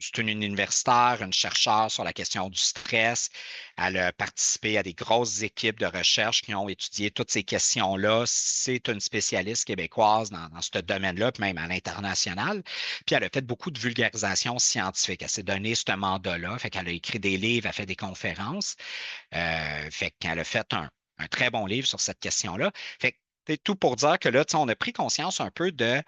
c'est une universitaire, une chercheure sur la question du stress. Elle a participé à des grosses équipes de recherche qui ont étudié toutes ces questions-là. C'est une spécialiste québécoise dans ce domaine-là, puis même à l'international. Puis elle a fait beaucoup de vulgarisation scientifique. Elle s'est donné ce mandat-là. Fait qu'elle a écrit des livres, elle a fait des conférences. Fait qu'elle a fait un très bon livre sur cette question-là. Fait que c'est tout pour dire que là, on a pris conscience un peu de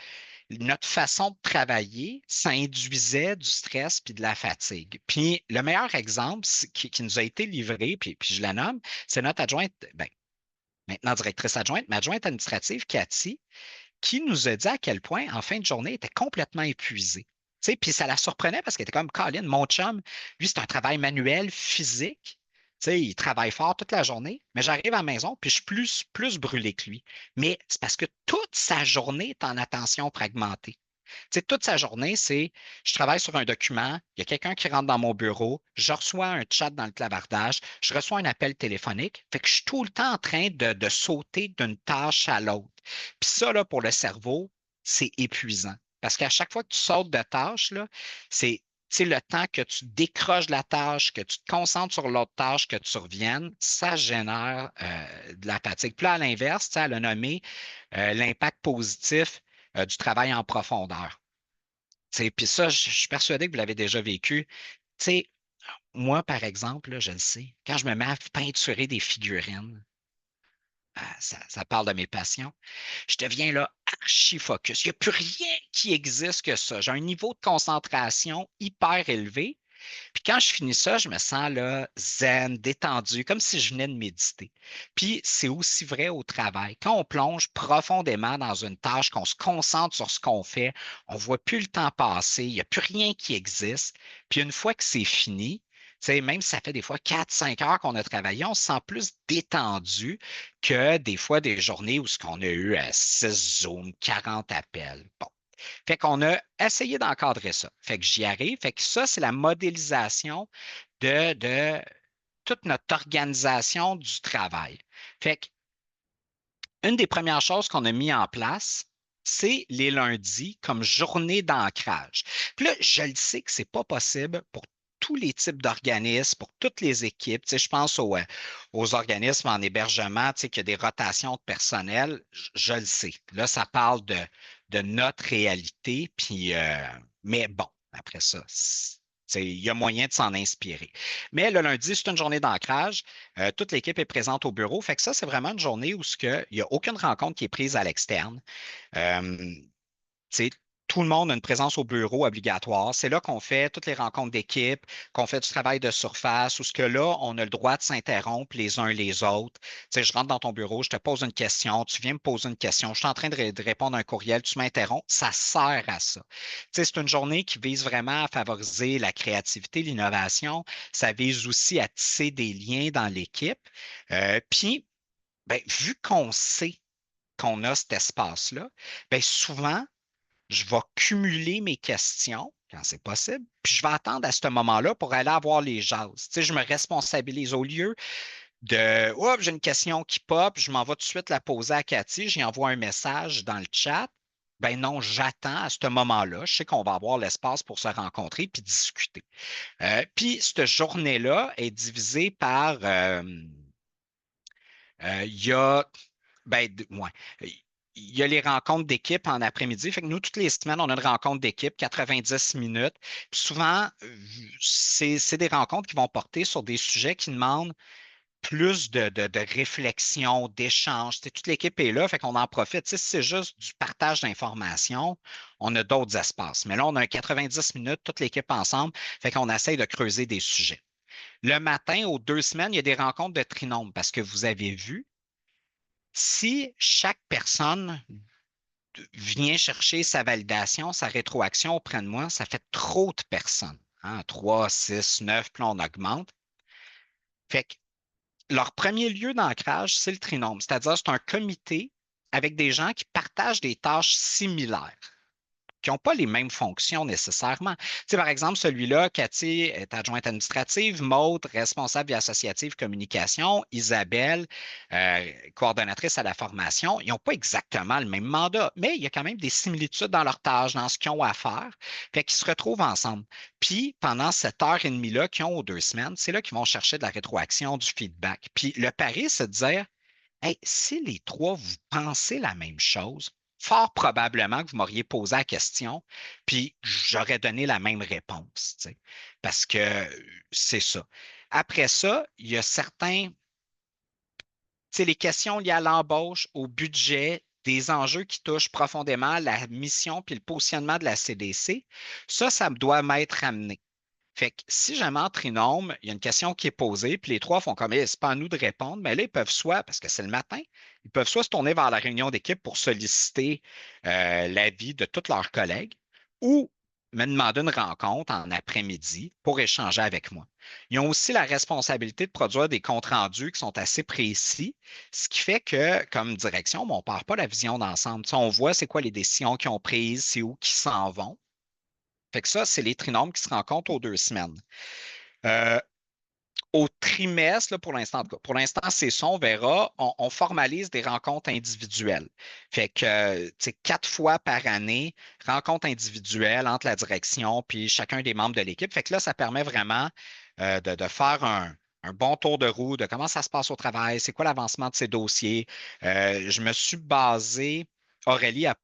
notre façon de travailler, ça induisait du stress puis de la fatigue. Puis le meilleur exemple qui nous a été livré, puis je la nomme, c'est notre adjointe, ben, maintenant directrice adjointe, ma adjointe administrative, Cathy, qui nous a dit à quel point, en fin de journée, elle était complètement épuisée. Tu sais, puis ça la surprenait parce qu'elle était comme Colin, mon chum, lui, c'est un travail manuel, physique. Tu sais, il travaille fort toute la journée, mais j'arrive à la maison, puis je suis plus brûlé que lui. Mais c'est parce que toute sa journée est en attention fragmentée. Tu sais, toute sa journée, c'est je travaille sur un document, il y a quelqu'un qui rentre dans mon bureau, je reçois un chat dans le clavardage, je reçois un appel téléphonique. Fait que je suis tout le temps en train de sauter d'une tâche à l'autre. Puis ça, là, pour le cerveau, c'est épuisant. Parce qu'à chaque fois que tu sautes de tâche, là, c'est le temps que tu décroches la tâche, que tu te concentres sur l'autre tâche, que tu reviennes, ça génère de la fatigue. Puis là, à l'inverse, elle a nommé l'impact positif du travail en profondeur. Puis ça, je suis persuadé que vous l'avez déjà vécu. T'sais, moi, par exemple, là, je le sais, quand je me mets à peinturer des figurines, ça parle de mes passions, je deviens là archi focus. Il n'y a plus rien qui existe que ça. J'ai un niveau de concentration hyper élevé. Puis quand je finis ça, je me sens là zen, détendu, comme si je venais de méditer. Puis c'est aussi vrai au travail. Quand on plonge profondément dans une tâche, qu'on se concentre sur ce qu'on fait, on ne voit plus le temps passer, il n'y a plus rien qui existe. Puis une fois que c'est fini, tu sais, même si ça fait des fois 4, 5 heures qu'on a travaillé, on se sent plus détendu que des fois des journées où ce qu'on a eu 6 Zooms, 40 appels. Bon. Fait qu'on a essayé d'encadrer ça. Fait que j'y arrive. Fait que ça, c'est la modélisation de toute notre organisation du travail. Fait que une des premières choses qu'on a mis en place, c'est les lundis comme journée d'ancrage. Puis là, je le sais que ce n'est pas possible pour tous les types d'organismes, pour toutes les équipes. Tu sais, je pense aux organismes en hébergement, tu sais, qu'il y a des rotations de personnel. Je le sais. Là, ça parle de notre réalité. Puis, mais bon, après ça, il y a moyen de s'en inspirer. Mais le lundi, c'est une journée d'ancrage. Toute l'équipe est présente au bureau. Fait que ça, c'est vraiment une journée où il n'y a aucune rencontre qui est prise à l'externe. Euh, tu sais, tout le monde a une présence au bureau obligatoire. C'est là qu'on fait toutes les rencontres d'équipe, qu'on fait du travail de surface, où ce que là, on a le droit de s'interrompre les uns les autres. Tu sais, je rentre dans ton bureau, je te pose une question, tu viens me poser une question, je suis en train de répondre à un courriel, tu m'interromps. Ça sert à ça. Tu sais, c'est une journée qui vise vraiment à favoriser la créativité, l'innovation. Ça vise aussi à tisser des liens dans l'équipe. Puis, ben, vu qu'on sait qu'on a cet espace-là, ben, souvent, je vais cumuler mes questions quand c'est possible, puis je vais attendre à ce moment-là pour aller avoir les jases. Tu sais, je me responsabilise au lieu de oups, j'ai une question qui pop, je m'en vais tout de suite la poser à Cathy, j'y envoie un message dans le chat. Ben non, j'attends à ce moment-là. Je sais qu'on va avoir l'espace pour se rencontrer puis discuter. Puis cette journée-là est divisée par il y a ben, ouais. il y a les rencontres d'équipe en après-midi. Fait que nous, toutes les semaines, on a une rencontre d'équipe, 90 minutes. Puis souvent, c'est des rencontres qui vont porter sur des sujets qui demandent plus de réflexion, d'échange. Tu sais, toute l'équipe est là, fait qu'on en profite. Tu sais, si c'est juste du partage d'informations, on a d'autres espaces. Mais là, on a un 90 minutes, toute l'équipe ensemble, fait qu'on essaye de creuser des sujets. Le matin, aux 2 semaines, il y a des rencontres de trinôme parce que vous avez vu, si chaque personne vient chercher sa validation, sa rétroaction auprès de moi, ça fait trop de personnes. Hein? 3, 6, 9, puis là, on augmente. Fait que leur premier lieu d'ancrage, c'est le trinôme, c'est-à-dire c'est un comité avec des gens qui partagent des tâches similaires, qui n'ont pas les mêmes fonctions nécessairement. Tu sais, par exemple, celui-là, Cathy est adjointe administrative, Maude, responsable et associative communication, Isabelle, coordonnatrice à la formation. Ils n'ont pas exactement le même mandat, mais il y a quand même des similitudes dans leurs tâches, dans ce qu'ils ont à faire. Fait qu'ils se retrouvent ensemble. Puis, pendant cette heure et demie-là qu'ils ont aux 2 semaines, c'est là qu'ils vont chercher de la rétroaction, du feedback. Puis, le pari, c'est de dire, hey, si les trois, vous pensez la même chose, fort probablement que vous m'auriez posé la question, puis j'aurais donné la même réponse, tu sais, parce que c'est ça. Après ça, il y a certains, tu sais, les questions liées à l'embauche, au budget, des enjeux qui touchent profondément la mission puis le positionnement de la CDC, ça doit m'être amené. Fait que si jamais en trinôme, il y a une question qui est posée, puis les trois font comme, c'est pas à nous de répondre, mais là, ils peuvent soit, parce que c'est le matin, ils peuvent soit se tourner vers la réunion d'équipe pour solliciter l'avis de tous leurs collègues ou me demander une rencontre en après-midi pour échanger avec moi. Ils ont aussi la responsabilité de produire des comptes rendus qui sont assez précis, ce qui fait que, comme direction, on ne perd pas la vision d'ensemble. Tu sais, on voit c'est quoi les décisions qu'ils ont prises, c'est où qu'ils s'en vont. Fait que ça, c'est les trinômes qui se rencontrent aux 2 semaines. Euh, Au trimestre, là, pour l'instant, c'est ça, on verra, on formalise des rencontres individuelles. Fait que, tu sais, 4 fois par année, rencontres individuelles entre la direction puis chacun des membres de l'équipe. Fait que là, ça permet vraiment de faire un bon tour de roue de comment ça se passe au travail, c'est quoi l'avancement de ces dossiers. Je me suis basé, Aurélie a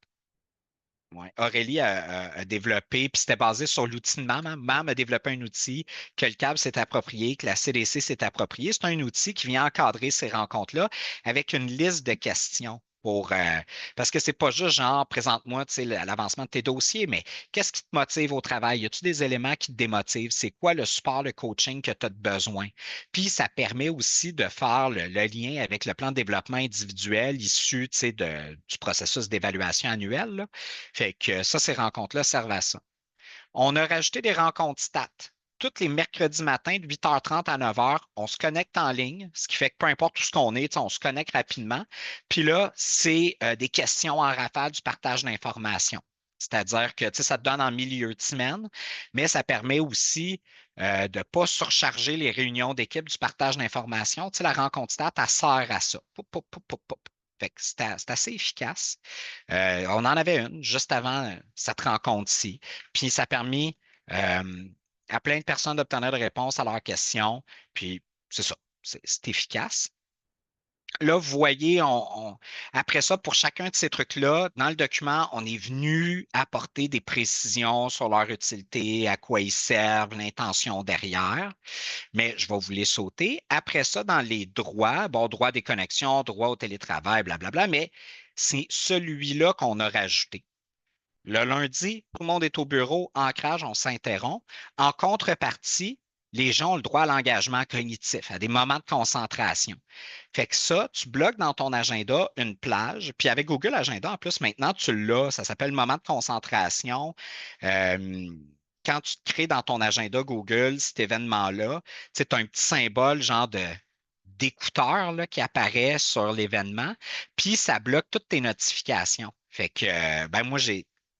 Ouais. Aurélie a développé, puis c'était basé sur l'outil de MAM. Hein. MAM a développé un outil que le CAB s'est approprié, que la CDC s'est approprié. C'est un outil qui vient encadrer ces rencontres-là avec une liste de questions. Parce que c'est pas juste genre, présente-moi tu sais, l'avancement de tes dossiers, mais qu'est-ce qui te motive au travail? Y a-tu des éléments qui te démotivent? C'est quoi le support, le coaching que tu as besoin? Puis ça permet aussi de faire le lien avec le plan de développement individuel issu tu sais, du processus d'évaluation annuelle. Là. Fait que ça, ces rencontres-là servent à ça. On a rajouté des rencontres stats. Tous les mercredis matins de 8h30 à 9h, on se connecte en ligne, ce qui fait que peu importe où ce qu'on est, on se connecte rapidement. Puis là, c'est des questions en rafale du partage d'informations. C'est-à-dire que ça te donne en milieu de semaine, mais ça permet aussi de ne pas surcharger les réunions d'équipe du partage d'informations. La rencontre stat, elle sert à ça. Poup, poup, poup, poup, poup. Fait que c'est assez efficace. On en avait une juste avant cette rencontre-ci. Puis ça a permis à plein de personnes d'obtenir des réponses à leurs questions. Puis c'est ça, c'est efficace. Là, vous voyez, après ça, pour chacun de ces trucs-là, dans le document, on est venu apporter des précisions sur leur utilité, à quoi ils servent, l'intention derrière, mais je vais vous les sauter. Après ça, dans les droits, bon, droit des connexions, droit au télétravail, blablabla, mais c'est celui-là qu'on a rajouté. Le lundi, tout le monde est au bureau, ancrage, on s'interrompt. En contrepartie, les gens ont le droit à l'engagement cognitif, à des moments de concentration. Fait que ça, tu bloques dans ton agenda une plage, puis avec Google Agenda, en plus, maintenant, tu l'as, ça s'appelle moment de concentration. Euh, Quand tu te crées dans ton agenda Google cet événement-là, tu as un petit symbole genre d'écouteur là, qui apparaît sur l'événement, puis ça bloque toutes tes notifications. Fait que, ben moi,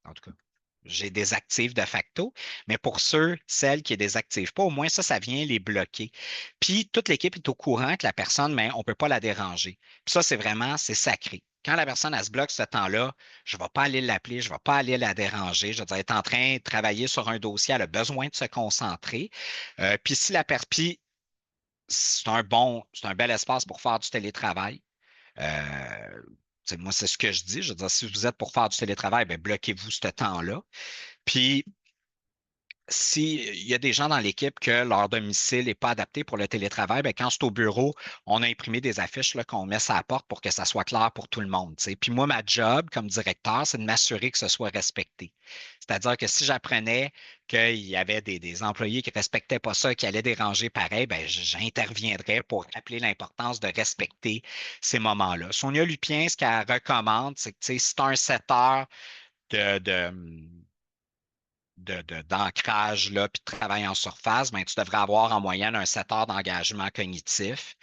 en tout cas, j'ai désactive de facto, mais pour celles qui ne désactivent pas, au moins ça vient les bloquer. Puis toute l'équipe est au courant que la personne, mais on ne peut pas la déranger. Puis ça, c'est sacré. Quand la personne, elle se bloque ce temps-là, je ne vais pas aller l'appeler, je ne vais pas aller la déranger. Je veux dire, elle est en train de travailler sur un dossier, elle a besoin de se concentrer. Puis si la personne, c'est un bel espace pour faire du télétravail. Euh, Moi, c'est ce que je dis. Je veux dire, si vous êtes pour faire du télétravail, ben, bloquez-vous ce temps-là. Puis, s'il y a des gens dans l'équipe que leur domicile n'est pas adapté pour le télétravail, bien, quand c'est au bureau, on a imprimé des affiches là, qu'on met sur la porte pour que ça soit clair pour tout le monde. T'sais. Puis moi, ma job comme directeur, c'est de m'assurer que ce soit respecté. C'est-à-dire que si j'apprenais qu'il y avait des employés qui ne respectaient pas ça, qui allaient déranger pareil, bien, j'interviendrais pour rappeler l'importance de respecter ces moments-là. Sonia Lupien, ce qu'elle recommande, c'est que si tu as un 7 heures de d'ancrage là, puis de travail en surface, ben, tu devrais avoir en moyenne un 7 heures d'engagement cognitif.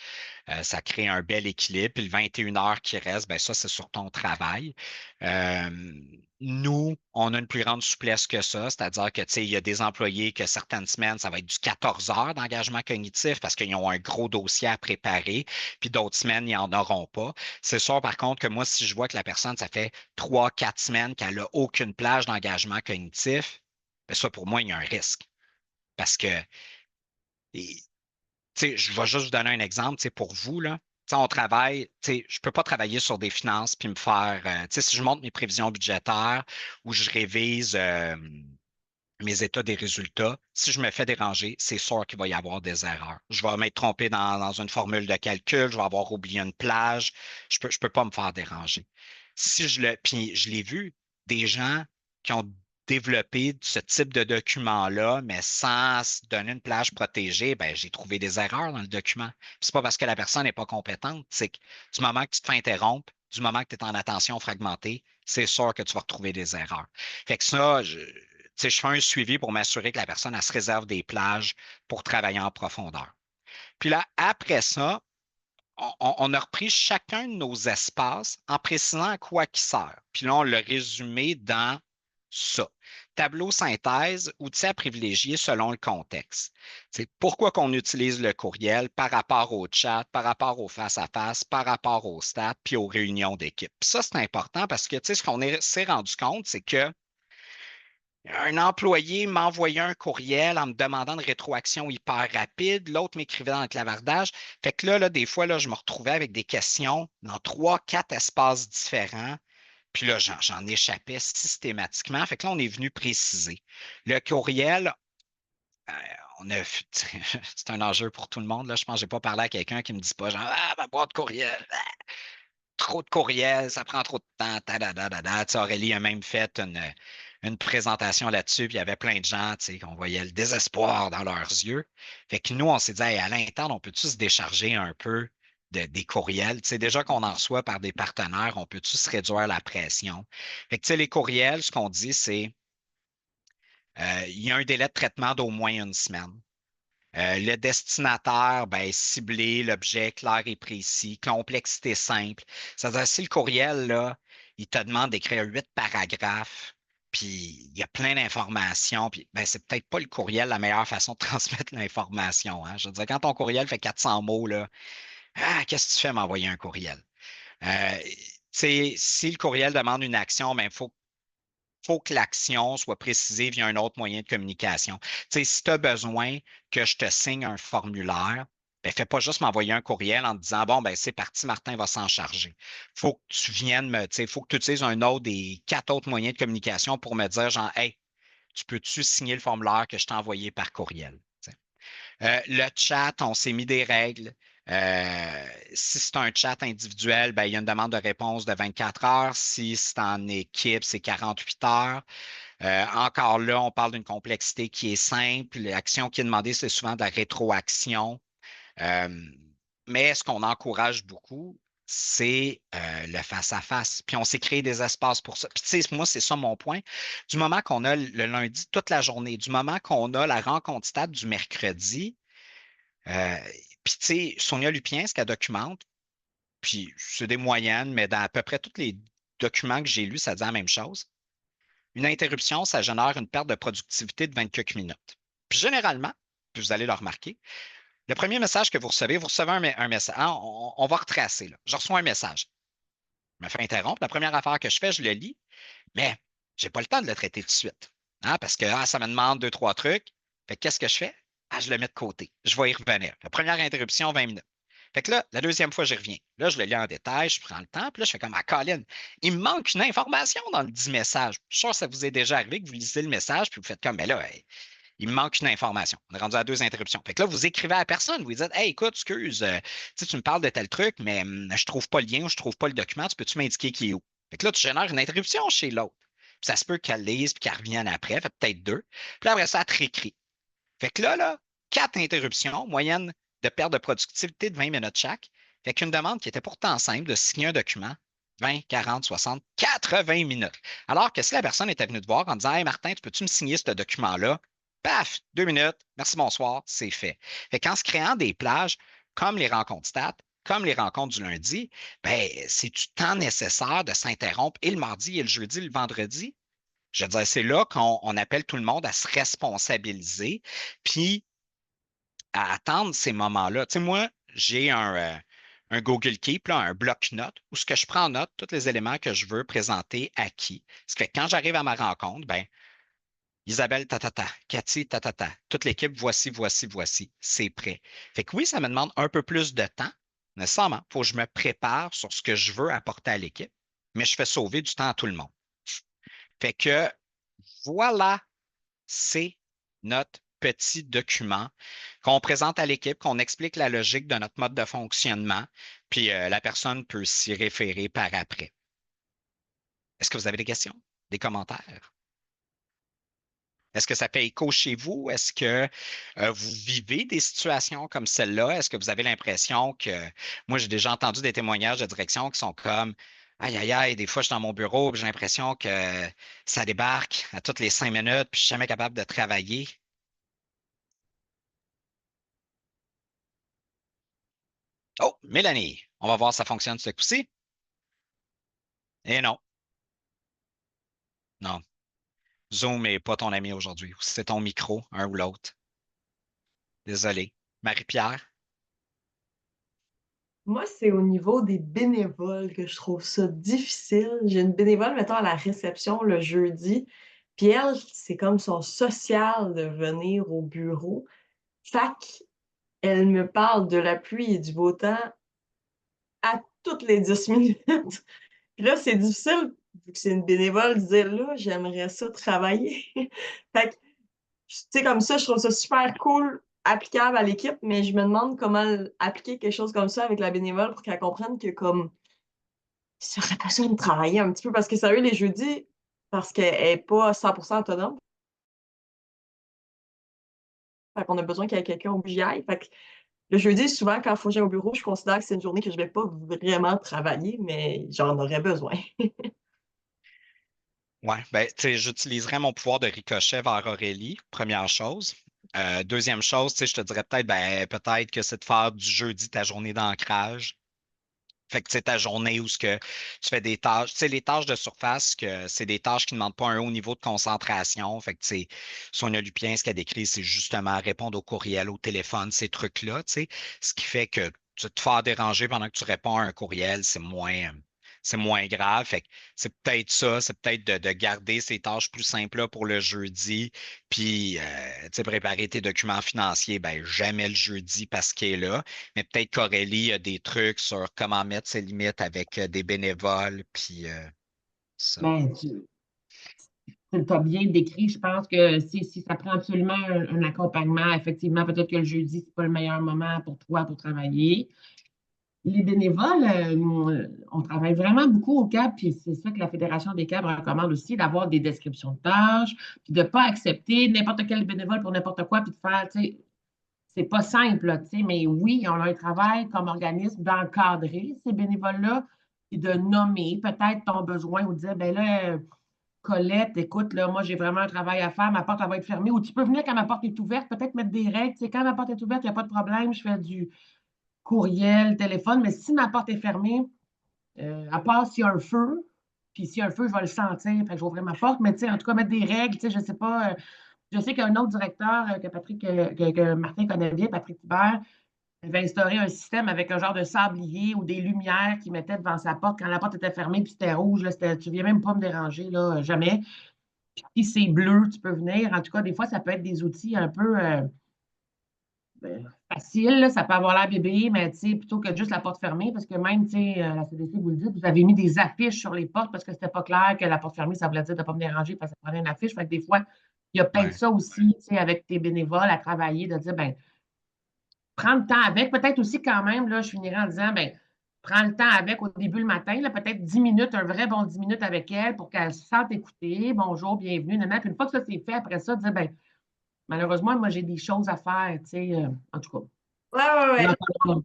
Ça crée un bel équilibre. Puis le 21 heures qui reste, ben, ça, c'est sur ton travail. Euh, Nous, on a une plus grande souplesse que ça, c'est-à-dire que il y a des employés que certaines semaines, ça va être du 14 heures d'engagement cognitif parce qu'ils ont un gros dossier à préparer, puis d'autres semaines, ils n'en auront pas. C'est sûr, par contre, que moi, si je vois que la personne, ça fait 3, 4 semaines qu'elle n'a aucune plage d'engagement cognitif, ben ça, pour moi, il y a un risque. Parce que, je vais juste vous donner un exemple pour vous, là. On travaille, je ne peux pas travailler sur des finances puis me faire, si je monte mes prévisions budgétaires ou je révise mes états des résultats, si je me fais déranger, c'est sûr qu'il va y avoir des erreurs. Je vais m'être trompé dans une formule de calcul, je vais avoir oublié une plage, je peux pas me faire déranger. Puis je l'ai vu, des gens qui ont développé ce type de document-là, mais sans se donner une plage protégée, ben, j'ai trouvé des erreurs dans le document. C'est pas parce que la personne n'est pas compétente, c'est que du moment que tu te fais interrompre, du moment que tu es en attention fragmentée, c'est sûr que tu vas retrouver des erreurs. Fait que ça, je fais un suivi pour m'assurer que la personne elle se réserve des plages pour travailler en profondeur. Puis là, après ça, on a repris chacun de nos espaces en précisant à quoi qui sert. Puis là, on l'a résumé dans ça. Tableau synthèse, outils à privilégier selon le contexte. C'est pourquoi qu'on utilise le courriel par rapport au chat, par rapport au face-à-face, par rapport au stats, puis aux réunions d'équipe. Puis ça, c'est important parce que ce qu'on s'est rendu compte, c'est que un employé m'envoyait un courriel en me demandant une rétroaction hyper rapide. L'autre m'écrivait dans le clavardage. Fait que là, des fois, là, je me retrouvais avec des questions dans 3, 4 espaces différents. Puis là, j'en échappais systématiquement. Fait que là, on est venu préciser. Le courriel, euh, c'est un enjeu pour tout le monde. Là. Je pense que je n'ai pas parlé à quelqu'un qui ne me dit pas genre, ah, ma boîte de courriel, trop de courriels, ça prend trop de temps. Aurélie a même fait une présentation là-dessus, puis il y avait plein de gens, qu'on voyait le désespoir dans leurs yeux. Fait que nous, on s'est dit, hey, à l'interne, on peut-tu se décharger un peu des courriels? Déjà qu'on en reçoit par des partenaires, on peut-tu se réduire la pression? Fait que, les courriels, ce qu'on dit, c'est il y a un délai de traitement d'au moins une semaine. Le destinataire, ben, ciblé, l'objet clair et précis, complexité simple. C'est-à-dire, si le courriel, là, il te demande d'écrire 8 paragraphes, puis il y a plein d'informations, puis ben, c'est peut-être pas le courriel la meilleure façon de transmettre l'information. Hein? Je veux dire, quand ton courriel fait 400 mots, là, qu'est-ce que tu fais m'envoyer un courriel? Si le courriel demande une action, ben, il faut que l'action soit précisée via un autre moyen de communication. Si tu as besoin que je te signe un formulaire, ben, fais pas juste m'envoyer un courriel en te disant bon, ben, c'est parti, Martin va s'en charger. Il faut que tu viennes faut que tu utilises un autre des 4 autres moyens de communication pour me dire genre, hey, tu peux-tu signer le formulaire que je t'ai envoyé par courriel? Le chat, on s'est mis des règles. Si c'est un chat individuel, ben, il y a une demande de réponse de 24 heures. Si c'est en équipe, c'est 48 heures. Encore là, on parle d'une complexité qui est simple. L'action qui est demandée, c'est souvent de la rétroaction. Euh, mais ce qu'on encourage beaucoup, c'est le face-à-face. Puis on s'est créé des espaces pour ça. Puis tu sais, moi, c'est ça mon point. Du moment qu'on a le lundi toute la journée, du moment qu'on a la rencontre stable du mercredi, euh, puis tu sais, Sonia Lupien, ce qu'elle documente, puis c'est des moyennes, mais dans à peu près tous les documents que j'ai lus, ça dit la même chose. Une interruption, ça génère une perte de productivité de 20 quelques minutes. Puis généralement, puis vous allez le remarquer, le premier message que vous recevez un message. Hein, on va retracer. Là. Je reçois un message. Je me fais interrompre. La première affaire que je fais, je le lis, mais je n'ai pas le temps de le traiter tout de suite. Hein, parce que ça me demande 2, 3 trucs. Fait qu'est-ce que je fais? Je le mets de côté. Je vais y revenir. La première interruption, 20 minutes. Fait que là, la deuxième fois, j'y reviens. Là, je le lis en détail, je prends le temps, puis là, je fais comme, ah, Colin, il me manque une information dans le 10 messages. Je suis sûr que ça vous est déjà arrivé que vous lisez le message, puis vous faites comme, ben là, hey, il me manque une information. On est rendu à 2 interruptions. Fait que là, vous écrivez à la personne, vous lui dites, hey, écoute, excuse, tu me parles de tel truc, mais je trouve pas le lien ou je trouve pas le document, tu peux-tu m'indiquer qui est où? Fait que là, tu génères une interruption chez l'autre. Puis ça se peut qu'elle lise puis qu'elle revienne après, fait peut-être 2. Puis après ça, elle te réécrit. Fait que là, 4 interruptions, moyenne de perte de productivité de 20 minutes chaque. Fait qu'une demande qui était pourtant simple de signer un document, 20, 40, 60, 80 minutes. Alors que si la personne était venue te voir en disant, hey Martin, tu peux-tu me signer ce document-là? Paf, 2 minutes, merci, bonsoir, c'est fait. Fait qu'en se créant des plages comme les rencontres stats, comme les rencontres du lundi, ben, c'est du temps nécessaire de s'interrompre et le mardi et le jeudi, le vendredi. Je veux dire, c'est là qu'on appelle tout le monde à se responsabiliser, puis à attendre ces moments-là. Tu sais, moi, j'ai un Google Keep, là, un bloc-notes, où ce que je prends en note tous les éléments que je veux présenter à qui. Ce qui fait que quand j'arrive à ma rencontre, ben, Isabelle, tatata, Cathy, tatata, toute l'équipe, voici, voici, voici, c'est prêt. Fait que oui, ça me demande un peu plus de temps, nécessairement. Il faut que je me prépare sur ce que je veux apporter à l'équipe, mais je fais sauver du temps à tout le monde. Fait que voilà, c'est notre petit document qu'on présente à l'équipe, qu'on explique la logique de notre mode de fonctionnement, puis la personne peut s'y référer par après. Est-ce que vous avez des questions, des commentaires? Est-ce que ça fait écho chez vous? Est-ce que vous vivez des situations comme celle-là? Est-ce que vous avez l'impression que, moi, j'ai déjà entendu des témoignages de direction qui sont comme, aïe, aïe, aïe, des fois, je suis dans mon bureau, puis j'ai l'impression que ça débarque à toutes les 5 minutes, puis je suis jamais capable de travailler. Oh, Mélanie, on va voir si ça fonctionne ce coup-ci. Eh non, non. Zoom n'est pas ton ami aujourd'hui. C'est ton micro, un ou l'autre. Désolé. Marie-Pierre? Moi, c'est au niveau des bénévoles que je trouve ça difficile. J'ai une bénévole, mettons, à la réception le jeudi, puis elle, c'est comme son social de venir au bureau. Fait qu'elle me parle de la pluie et du beau temps à toutes les 10 minutes. Puis là, c'est difficile, vu que c'est une bénévole, de dire là, j'aimerais ça travailler. Fait que, tu sais, comme ça, je trouve ça super cool, applicable à l'équipe, mais je me demande comment appliquer quelque chose comme ça avec la bénévole pour qu'elle comprenne que, comme, ça serait besoin de travailler un petit peu, parce que sérieux, les jeudis, parce qu'elle n'est pas 100% autonome, fait qu'on a besoin qu'il y ait quelqu'un où j'y aille. Fait que le jeudi, souvent, quand il faut que j'aille au bureau, je considère que c'est une journée que je ne vais pas vraiment travailler, mais j'en aurais besoin. Oui, ben, tu sais, j'utiliserais mon pouvoir de ricochet vers Aurélie, première chose. Deuxième chose, tu sais, je te dirais peut-être, ben, peut-être que c'est de faire du jeudi ta journée d'ancrage. Fait que c'est ta journée où ce que tu fais des tâches, tu sais, les tâches de surface, que c'est des tâches qui ne demandent pas un haut niveau de concentration. Fait que, tu sais, Sonia Lupien, ce qu'elle décrit, c'est justement répondre aux courriels, au téléphone, ces trucs-là, tu sais. Ce qui fait que te faire déranger pendant que tu réponds à un courriel, c'est moins grave. Fait que c'est peut-être ça, c'est peut-être de garder ces tâches plus simples-là pour le jeudi. Puis, tu sais, préparer tes documents financiers, ben, jamais le jeudi parce qu'il est là. Mais peut-être qu'Aurélie a des trucs sur comment mettre ses limites avec des bénévoles, puis ça. Ben, tu as bien décrit. Je pense que si ça prend absolument un accompagnement, effectivement, peut-être que le jeudi, ce n'est pas le meilleur moment pour toi pour travailler. Les bénévoles, on travaille vraiment beaucoup au CAB, puis c'est ça que la Fédération des CAB recommande aussi, d'avoir des descriptions de tâches, puis de ne pas accepter n'importe quel bénévole pour n'importe quoi, puis de faire, tu sais, c'est pas simple, là, tu sais, mais oui, on a un travail comme organisme d'encadrer ces bénévoles-là, puis de nommer peut-être ton besoin ou de dire, ben là, Colette, écoute, là, moi, j'ai vraiment un travail à faire, ma porte, elle va être fermée, ou tu peux venir quand ma porte est ouverte, peut-être mettre des règles, tu sais, quand ma porte est ouverte, il n'y a pas de problème, je fais du courriel, téléphone, mais si ma porte est fermée, à part s'il y a un feu, puis s'il y a un feu, je vais le sentir, fait que je vais ouvrir ma porte, mais tu sais, en tout cas, mettre des règles, tu sais, je ne sais pas, je sais qu'un autre directeur que Martin connaît bien, Patrick Hubert, avait instauré un système avec un genre de sablier ou des lumières qu'il mettait devant sa porte quand la porte était fermée, puis c'était rouge, là, tu ne viens même pas me déranger, là, jamais. Puis si c'est bleu, tu peux venir. En tout cas, des fois, ça peut être des outils un peu facile, là, ça peut avoir l'air bébé, mais plutôt que juste la porte fermée, parce que même, la CDC, vous le dites, vous avez mis des affiches sur les portes parce que c'était pas clair que la porte fermée, ça voulait dire de ne pas me déranger parce que ça prenait une affiche. Fait que des fois, il y a peut-être Ouais. ça aussi, avec tes bénévoles à travailler, de dire, ben, prends le temps avec. Peut-être aussi quand même, là, je finirai en disant, ben, prends le temps avec au début le matin, là, peut-être 10 minutes, un vrai bon 10 minutes avec elle pour qu'elle se sente écoutée. Bonjour, bienvenue, nana. Puis une fois que ça c'est fait, après ça, dire, ben, malheureusement, moi, j'ai des choses à faire, en tout cas. Ouais, ouais, On en ouais. parlera,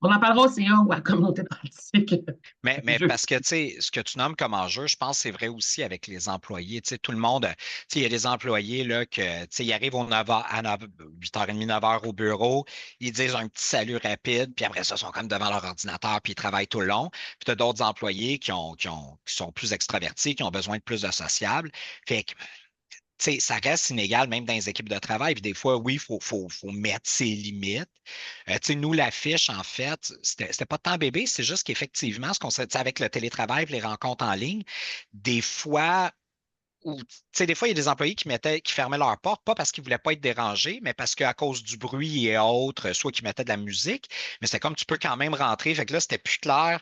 on en parlera au CA ou à la communauté pratique. Mais parce que, tu sais, ce que tu nommes comme enjeu, je pense que c'est vrai aussi avec les employés. Tu sais, tout le monde, tu sais, il y a des employés, là, que, tu sais, ils arrivent au 9h, à 8h30, 9h au bureau, ils disent un petit salut rapide, puis après ça, ils sont comme devant leur ordinateur, puis ils travaillent tout le long. Puis tu as d'autres employés qui sont plus extravertis, qui ont besoin de plus de sociable. Fait que, tu sais, ça reste inégal, même dans les équipes de travail. Puis des fois, oui, il faut mettre ses limites. Tu sais, nous, la fiche, en fait, c'était pas tant bébé, c'est juste qu'effectivement, ce qu'on sait, tu sais, avec le télétravail, les rencontres en ligne, des fois, tu sais, des fois, il y a des employés qui fermaient leur porte, pas parce qu'ils ne voulaient pas être dérangés, mais parce qu'à cause du bruit et autres, soit qu'ils mettaient de la musique, mais c'était comme tu peux quand même rentrer. Fait que là, c'était plus clair.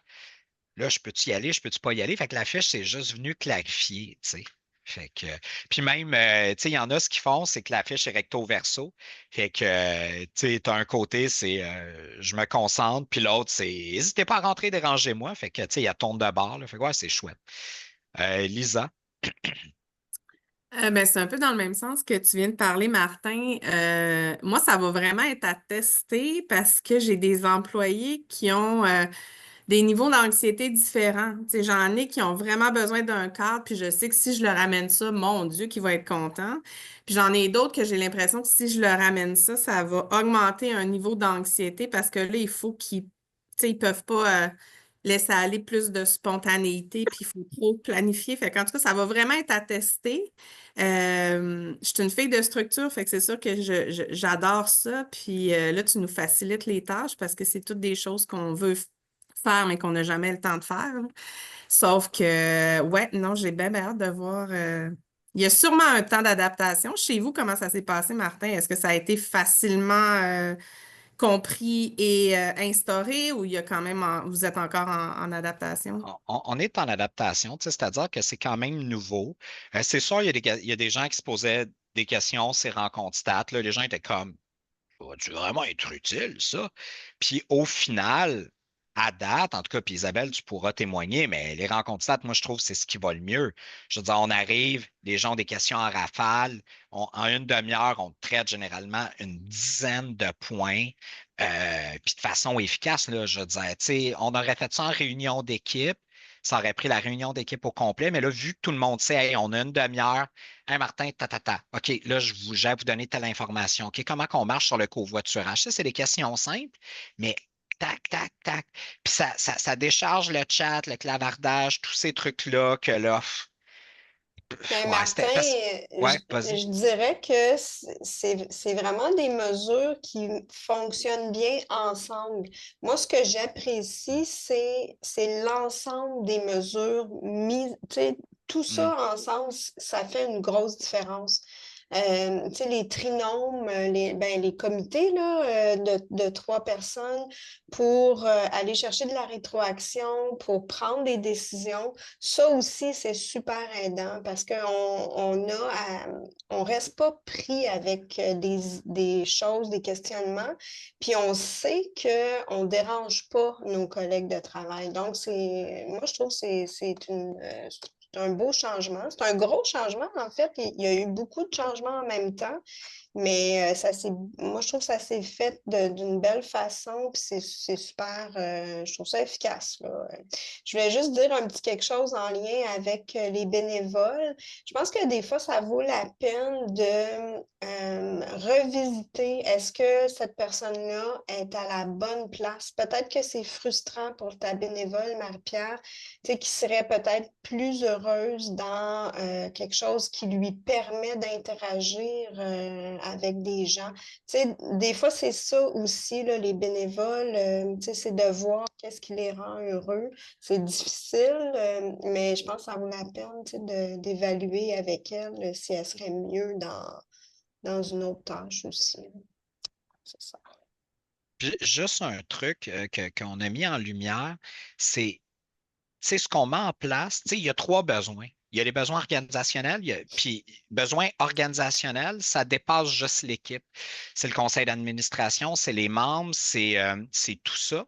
Là, je peux-tu y aller, je peux-tu pas y aller? Fait que la fiche, c'est juste venu clarifier, tu sais. Fait que, puis même, tu sais, il y en a ce qu'ils font, c'est que la fiche est recto verso. Fait que, tu sais, t'as un côté, c'est je me concentre, puis l'autre, c'est n'hésitez pas à rentrer, dérangez-moi. Fait que, tu sais, il y a tourne de bord, là. Fait que, ouais, c'est chouette. Lisa, Ben, c'est un peu dans le même sens que tu viens de parler, Martin. Moi, ça va vraiment être à tester parce que j'ai des employés qui ont des niveaux d'anxiété différents. Tu sais, j'en ai qui ont vraiment besoin d'un cadre, puis je sais que si je leur amène ça, mon Dieu, qu'il va être content. Puis j'en ai d'autres que j'ai l'impression que si je leur amène ça, ça va augmenter un niveau d'anxiété parce que là, il faut qu'ils, tu sais, ils peuvent pas laisser aller plus de spontanéité, puis il faut trop planifier. Fait qu'en tout cas, ça va vraiment être à tester. Je suis une fille de structure, fait que c'est sûr que j'adore ça. Puis là, tu nous facilites les tâches parce que c'est toutes des choses qu'on veut faire, mais qu'on n'a jamais le temps de faire, là. Sauf que, ouais, non, j'ai bien hâte de voir. Il y a sûrement un temps d'adaptation. Chez vous, comment ça s'est passé, Martin? Est-ce que ça a été facilement compris et instauré ou il y a quand même vous êtes encore en adaptation? on est en adaptation, tu sais, c'est-à-dire que c'est quand même nouveau. C'est sûr, il y a des gens qui se posaient des questions, ces rencontres stats, là, les gens étaient comme va-tu vraiment être utile, ça? Puis au final, à date, en tout cas, puis Isabelle, tu pourras témoigner, mais les rencontres stats, moi, je trouve que c'est ce qui va le mieux. Je veux dire, on arrive, les gens ont des questions en rafale. En une demi-heure, on traite généralement une dizaine de points, puis de façon efficace, là, je veux dire. Tu sais, on aurait fait ça en réunion d'équipe. Ça aurait pris la réunion d'équipe au complet, mais là, vu que tout le monde sait, hey, on a une demi-heure, hey Martin, OK, là, j'ai à vous donner telle information. OK, comment qu'on marche sur le covoiturage? Ça, c'est des questions simples, mais tac, tac, tac. Puis ça décharge le chat, le clavardage, tous ces trucs-là que là. Mais Ouais, Martin, Ouais, vas-y. je dirais que c'est vraiment des mesures qui fonctionnent bien ensemble. Moi, ce que j'apprécie, c'est l'ensemble des mesures mises, tu sais, tout Mm. ça ensemble, ça fait une grosse différence. Tu sais, les trinômes, les comités là, de 3 personnes pour aller chercher de la rétroaction, pour prendre des décisions, ça aussi, c'est super aidant parce on reste pas pris avec des choses, des questionnements, puis on sait qu'on ne dérange pas nos collègues de travail. Donc, moi, je trouve que c'est un beau changement. C'est un gros changement, en fait. Il y a eu beaucoup de changements en même temps. Mais moi, je trouve que ça s'est fait d'une belle façon, puis c'est super, je trouve ça efficace, là. Je voulais juste dire un petit quelque chose en lien avec les bénévoles. Je pense que des fois, ça vaut la peine de revisiter, est-ce que cette personne-là est à la bonne place? Peut-être que c'est frustrant pour ta bénévole, Marie-Pierre, tu sais, qui serait peut-être plus heureuse dans quelque chose qui lui permet d'interagir avec des gens. Tu sais, des fois, c'est ça aussi, là, les bénévoles, tu sais, c'est de voir qu'est-ce qui les rend heureux. C'est difficile, mais je pense que ça vaut la peine, tu sais, d'évaluer avec elle si elle serait mieux dans une autre tâche aussi. C'est ça. Juste un truc qu'on a mis en lumière, c'est ce qu'on met en place. Il y a trois besoins. Il y a les besoins organisationnels, puis besoins organisationnels, ça dépasse juste l'équipe. C'est le conseil d'administration, c'est les membres, c'est tout ça.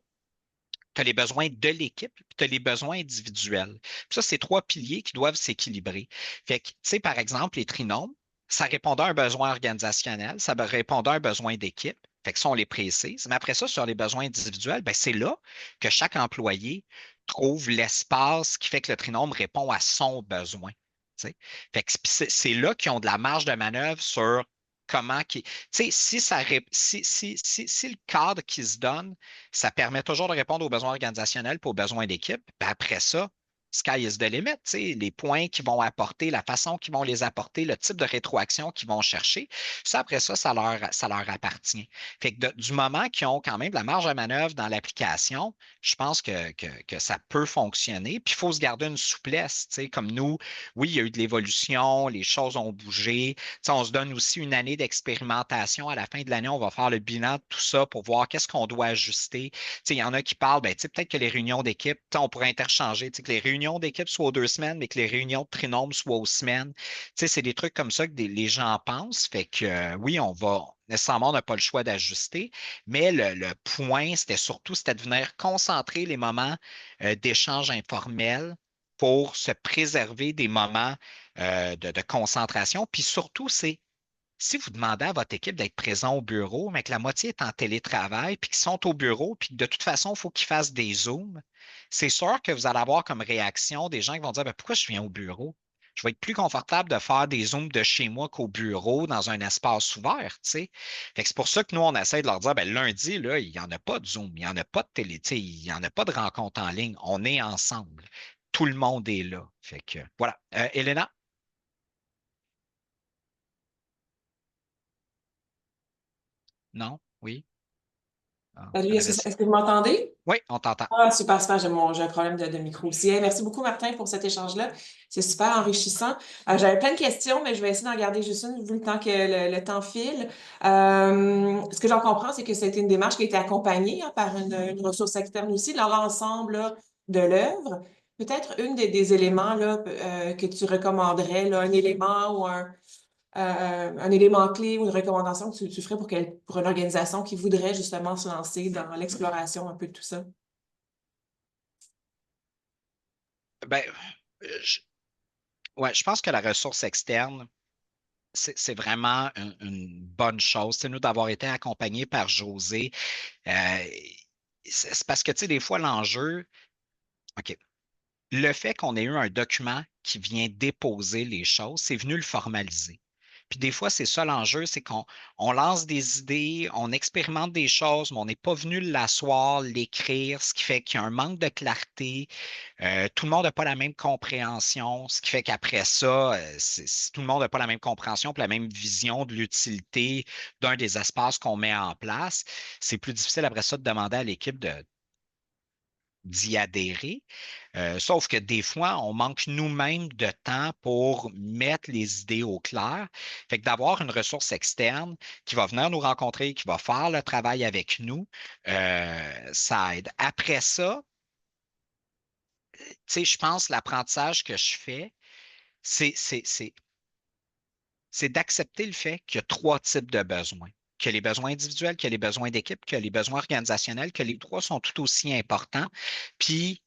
Tu as les besoins de l'équipe, puis tu as les besoins individuels. Puis ça, c'est trois piliers qui doivent s'équilibrer. Fait que, tu sais, par exemple, les trinômes, ça répondait à un besoin organisationnel, ça répondait à un besoin d'équipe. Fait que ça, on les précise. Mais après ça, sur les besoins individuels, ben, c'est là que chaque employé trouve l'espace qui fait que le trinôme répond à son besoin. Tu sais. Fait que c'est là qu'ils ont de la marge de manœuvre sur comment qui. Tu sais, si le cadre qui se donne ça permet toujours de répondre aux besoins organisationnels et aux besoins d'équipe. Puis après ça, sky is the limit. Les points qu'ils vont apporter, la façon qu'ils vont les apporter, le type de rétroaction qu'ils vont chercher, ça, après ça, ça leur appartient. Fait que du moment qu'ils ont quand même de la marge à manœuvre dans l'application, je pense que ça peut fonctionner. Puis il faut se garder une souplesse. Comme nous, oui, il y a eu de l'évolution, les choses ont bougé. On se donne aussi une année d'expérimentation. À la fin de l'année, on va faire le bilan de tout ça pour voir qu'est-ce qu'on doit ajuster. Il y en a qui parlent, ben, peut-être que les réunions d'équipe, on pourrait interchanger, que les réunions d'équipe soient aux 2 semaines, mais que les réunions de trinôme soient aux semaines. C'est des trucs comme ça que les gens pensent. Fait que oui, on va. Nécessairement, on n'a pas le choix d'ajuster, mais le point, c'était de venir concentrer les moments d'échange informel pour se préserver des moments de concentration. Puis surtout, c'est si vous demandez à votre équipe d'être présent au bureau, mais que la moitié est en télétravail, puis qu'ils sont au bureau, puis que de toute façon, il faut qu'ils fassent des Zooms, c'est sûr que vous allez avoir comme réaction des gens qui vont dire ben, pourquoi je viens au bureau? Je vais être plus confortable de faire des Zooms de chez moi qu'au bureau dans un espace ouvert. Tu sais. Fait que c'est pour ça que nous, on essaie de leur dire ben, lundi, là, il n'y en a pas de Zoom, il n'y en a pas de télé, tu sais, il n'y en a pas de rencontre en ligne. On est ensemble. Tout le monde est là. Fait que voilà. Elena? Non? Oui? Ah, Salut, elle avait... est-ce que vous m'entendez? Oui, on t'entend. Ah, super, super, j'ai un problème de micro aussi. Hey, merci beaucoup, Martin, pour cet échange-là. C'est super enrichissant. J'avais plein de questions, mais je vais essayer d'en garder juste une, vu le temps que le temps file. Ce que j'en comprends, c'est que c'était une démarche qui a été accompagnée par une ressource externe aussi dans l'ensemble là, de l'œuvre. Peut-être une des éléments là, que tu recommanderais, là, un élément ou un élément clé ou une recommandation que tu ferais pour une organisation qui voudrait justement se lancer dans l'exploration un peu de tout ça? Ben, je, ouais, je pense que la ressource externe, c'est vraiment une bonne chose. C'est nous d'avoir été accompagnés par José. euh, c'est parce que, tu sais, des fois, l'enjeu, OK, le fait qu'on ait eu un document qui vient déposer les choses, c'est venu le formaliser. Puis des fois, c'est ça l'enjeu, c'est qu'on lance des idées, on expérimente des choses, mais on n'est pas venu l'asseoir, l'écrire, ce qui fait qu'il y a un manque de clarté. Tout le monde n'a pas la même compréhension, ce qui fait qu'après ça, si tout le monde n'a pas la même compréhension, puis la même vision de l'utilité d'un des espaces qu'on met en place, c'est plus difficile après ça de demander à l'équipe d'y adhérer. Sauf que des fois, on manque nous-mêmes de temps pour mettre les idées au clair. Fait que d'avoir une ressource externe qui va venir nous rencontrer, qui va faire le travail avec nous, ça aide. Après ça, tu sais, je pense que l'apprentissage que je fais, c'est c'est d'accepter le fait qu'il y a trois types de besoins. Qu'il y a les besoins individuels, qu'il y a les besoins d'équipe, qu'il y a les besoins organisationnels, que les trois sont tout aussi importants, puis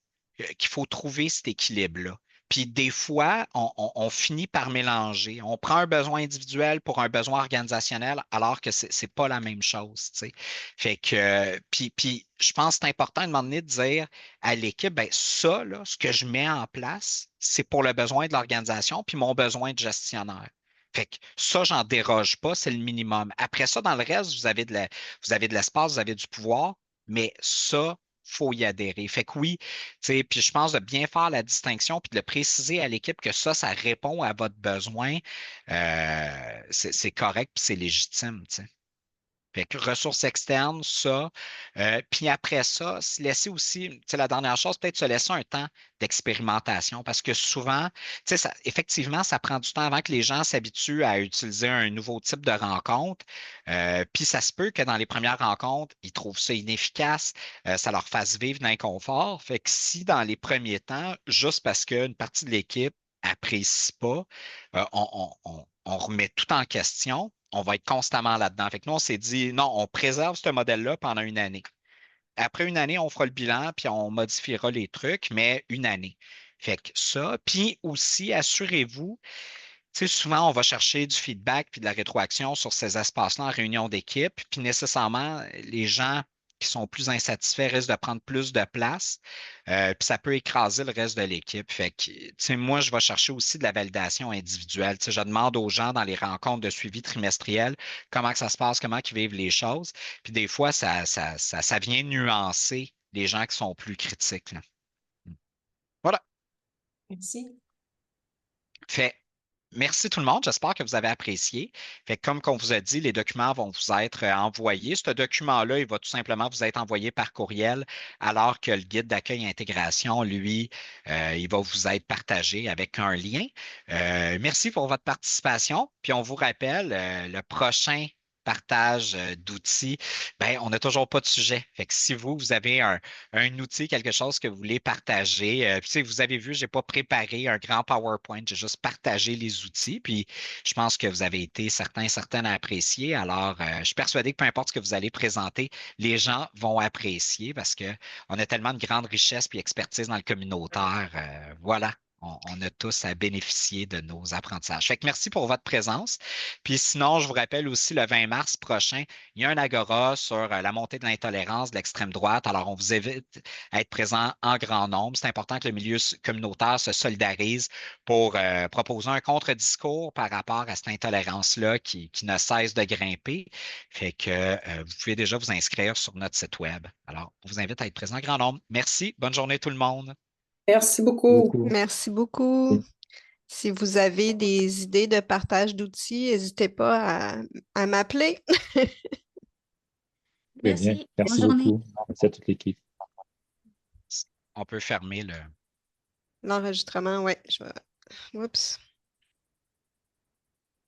qu'il faut trouver cet équilibre-là. Puis des fois, on finit par mélanger. On prend un besoin individuel pour un besoin organisationnel, alors que c'est pas la même chose. Tu sais. Fait que, puis je pense que c'est important à un moment donné de dire à l'équipe, ben ça, là, ce que je mets en place, c'est pour le besoin de l'organisation, puis mon besoin de gestionnaire. Fait que ça, j'en déroge pas, c'est le minimum. Après ça, dans le reste, vous avez de l'espace, vous avez du pouvoir, mais ça, il faut y adhérer. Fait que oui, tu sais, puis je pense de bien faire la distinction puis de le préciser à l'équipe que ça répond à votre besoin, c'est correct puis c'est légitime, tu sais. Fait que ressources externes, ça. Puis après ça, se laisser aussi, tu sais, la dernière chose, peut-être se laisser un temps d'expérimentation parce que souvent, tu sais, effectivement, ça prend du temps avant que les gens s'habituent à utiliser un nouveau type de rencontre. Puis ça se peut que dans les premières rencontres, ils trouvent ça inefficace, ça leur fasse vivre l'inconfort. Fait que si dans les premiers temps, juste parce qu'une partie de l'équipe apprécie pas, on remet tout en question, on va être constamment là-dedans. Fait que nous, on s'est dit, non, on préserve ce modèle-là pendant une année. Après une année, on fera le bilan, puis on modifiera les trucs, mais une année. Fait que ça, puis aussi, assurez-vous, tu sais, souvent, on va chercher du feedback puis de la rétroaction sur ces espaces-là en réunion d'équipe, puis nécessairement, les gens qui sont plus insatisfaits risquent de prendre plus de place, puis ça peut écraser le reste de l'équipe. Fait que, tu sais, moi, je vais chercher aussi de la validation individuelle. Tu sais, je demande aux gens dans les rencontres de suivi trimestriel comment que ça se passe, comment ils vivent les choses. Puis des fois, ça vient nuancer les gens qui sont plus critiques, là. Voilà. Merci. Fait merci tout le monde. J'espère que vous avez apprécié. Fait que comme on vous a dit, les documents vont vous être envoyés. Ce document-là, il va tout simplement vous être envoyé par courriel, alors que le guide d'accueil et intégration, lui, il va vous être partagé avec un lien. Merci pour votre participation. Puis on vous rappelle, le prochain partage d'outils, ben, on n'a toujours pas de sujet. Fait que si vous avez un outil, quelque chose que vous voulez partager. Puis, tu sais, vous avez vu, je n'ai pas préparé un grand PowerPoint, j'ai juste partagé les outils. Puis, je pense que vous avez été certaines à apprécier. Alors, je suis persuadé que peu importe ce que vous allez présenter, les gens vont apprécier parce qu'on a tellement de grandes richesses et expertise dans le communautaire. Voilà. On a tous à bénéficier de nos apprentissages. Fait que merci pour votre présence. Puis sinon, je vous rappelle aussi le 20 mars prochain, il y a un agora sur la montée de l'intolérance de l'extrême droite. Alors, on vous invite à être présent en grand nombre. C'est important que le milieu communautaire se solidarise pour proposer un contre-discours par rapport à cette intolérance-là qui ne cesse de grimper. Fait que vous pouvez déjà vous inscrire sur notre site Web. Alors, on vous invite à être présent en grand nombre. Merci. Bonne journée tout le monde. Merci beaucoup. Merci beaucoup. Si vous avez des idées de partage d'outils, n'hésitez pas à m'appeler. Très bien. Merci. Merci Bonne journée. beaucoup. Merci à toute l'équipe. On peut fermer L'enregistrement, oui. Oups.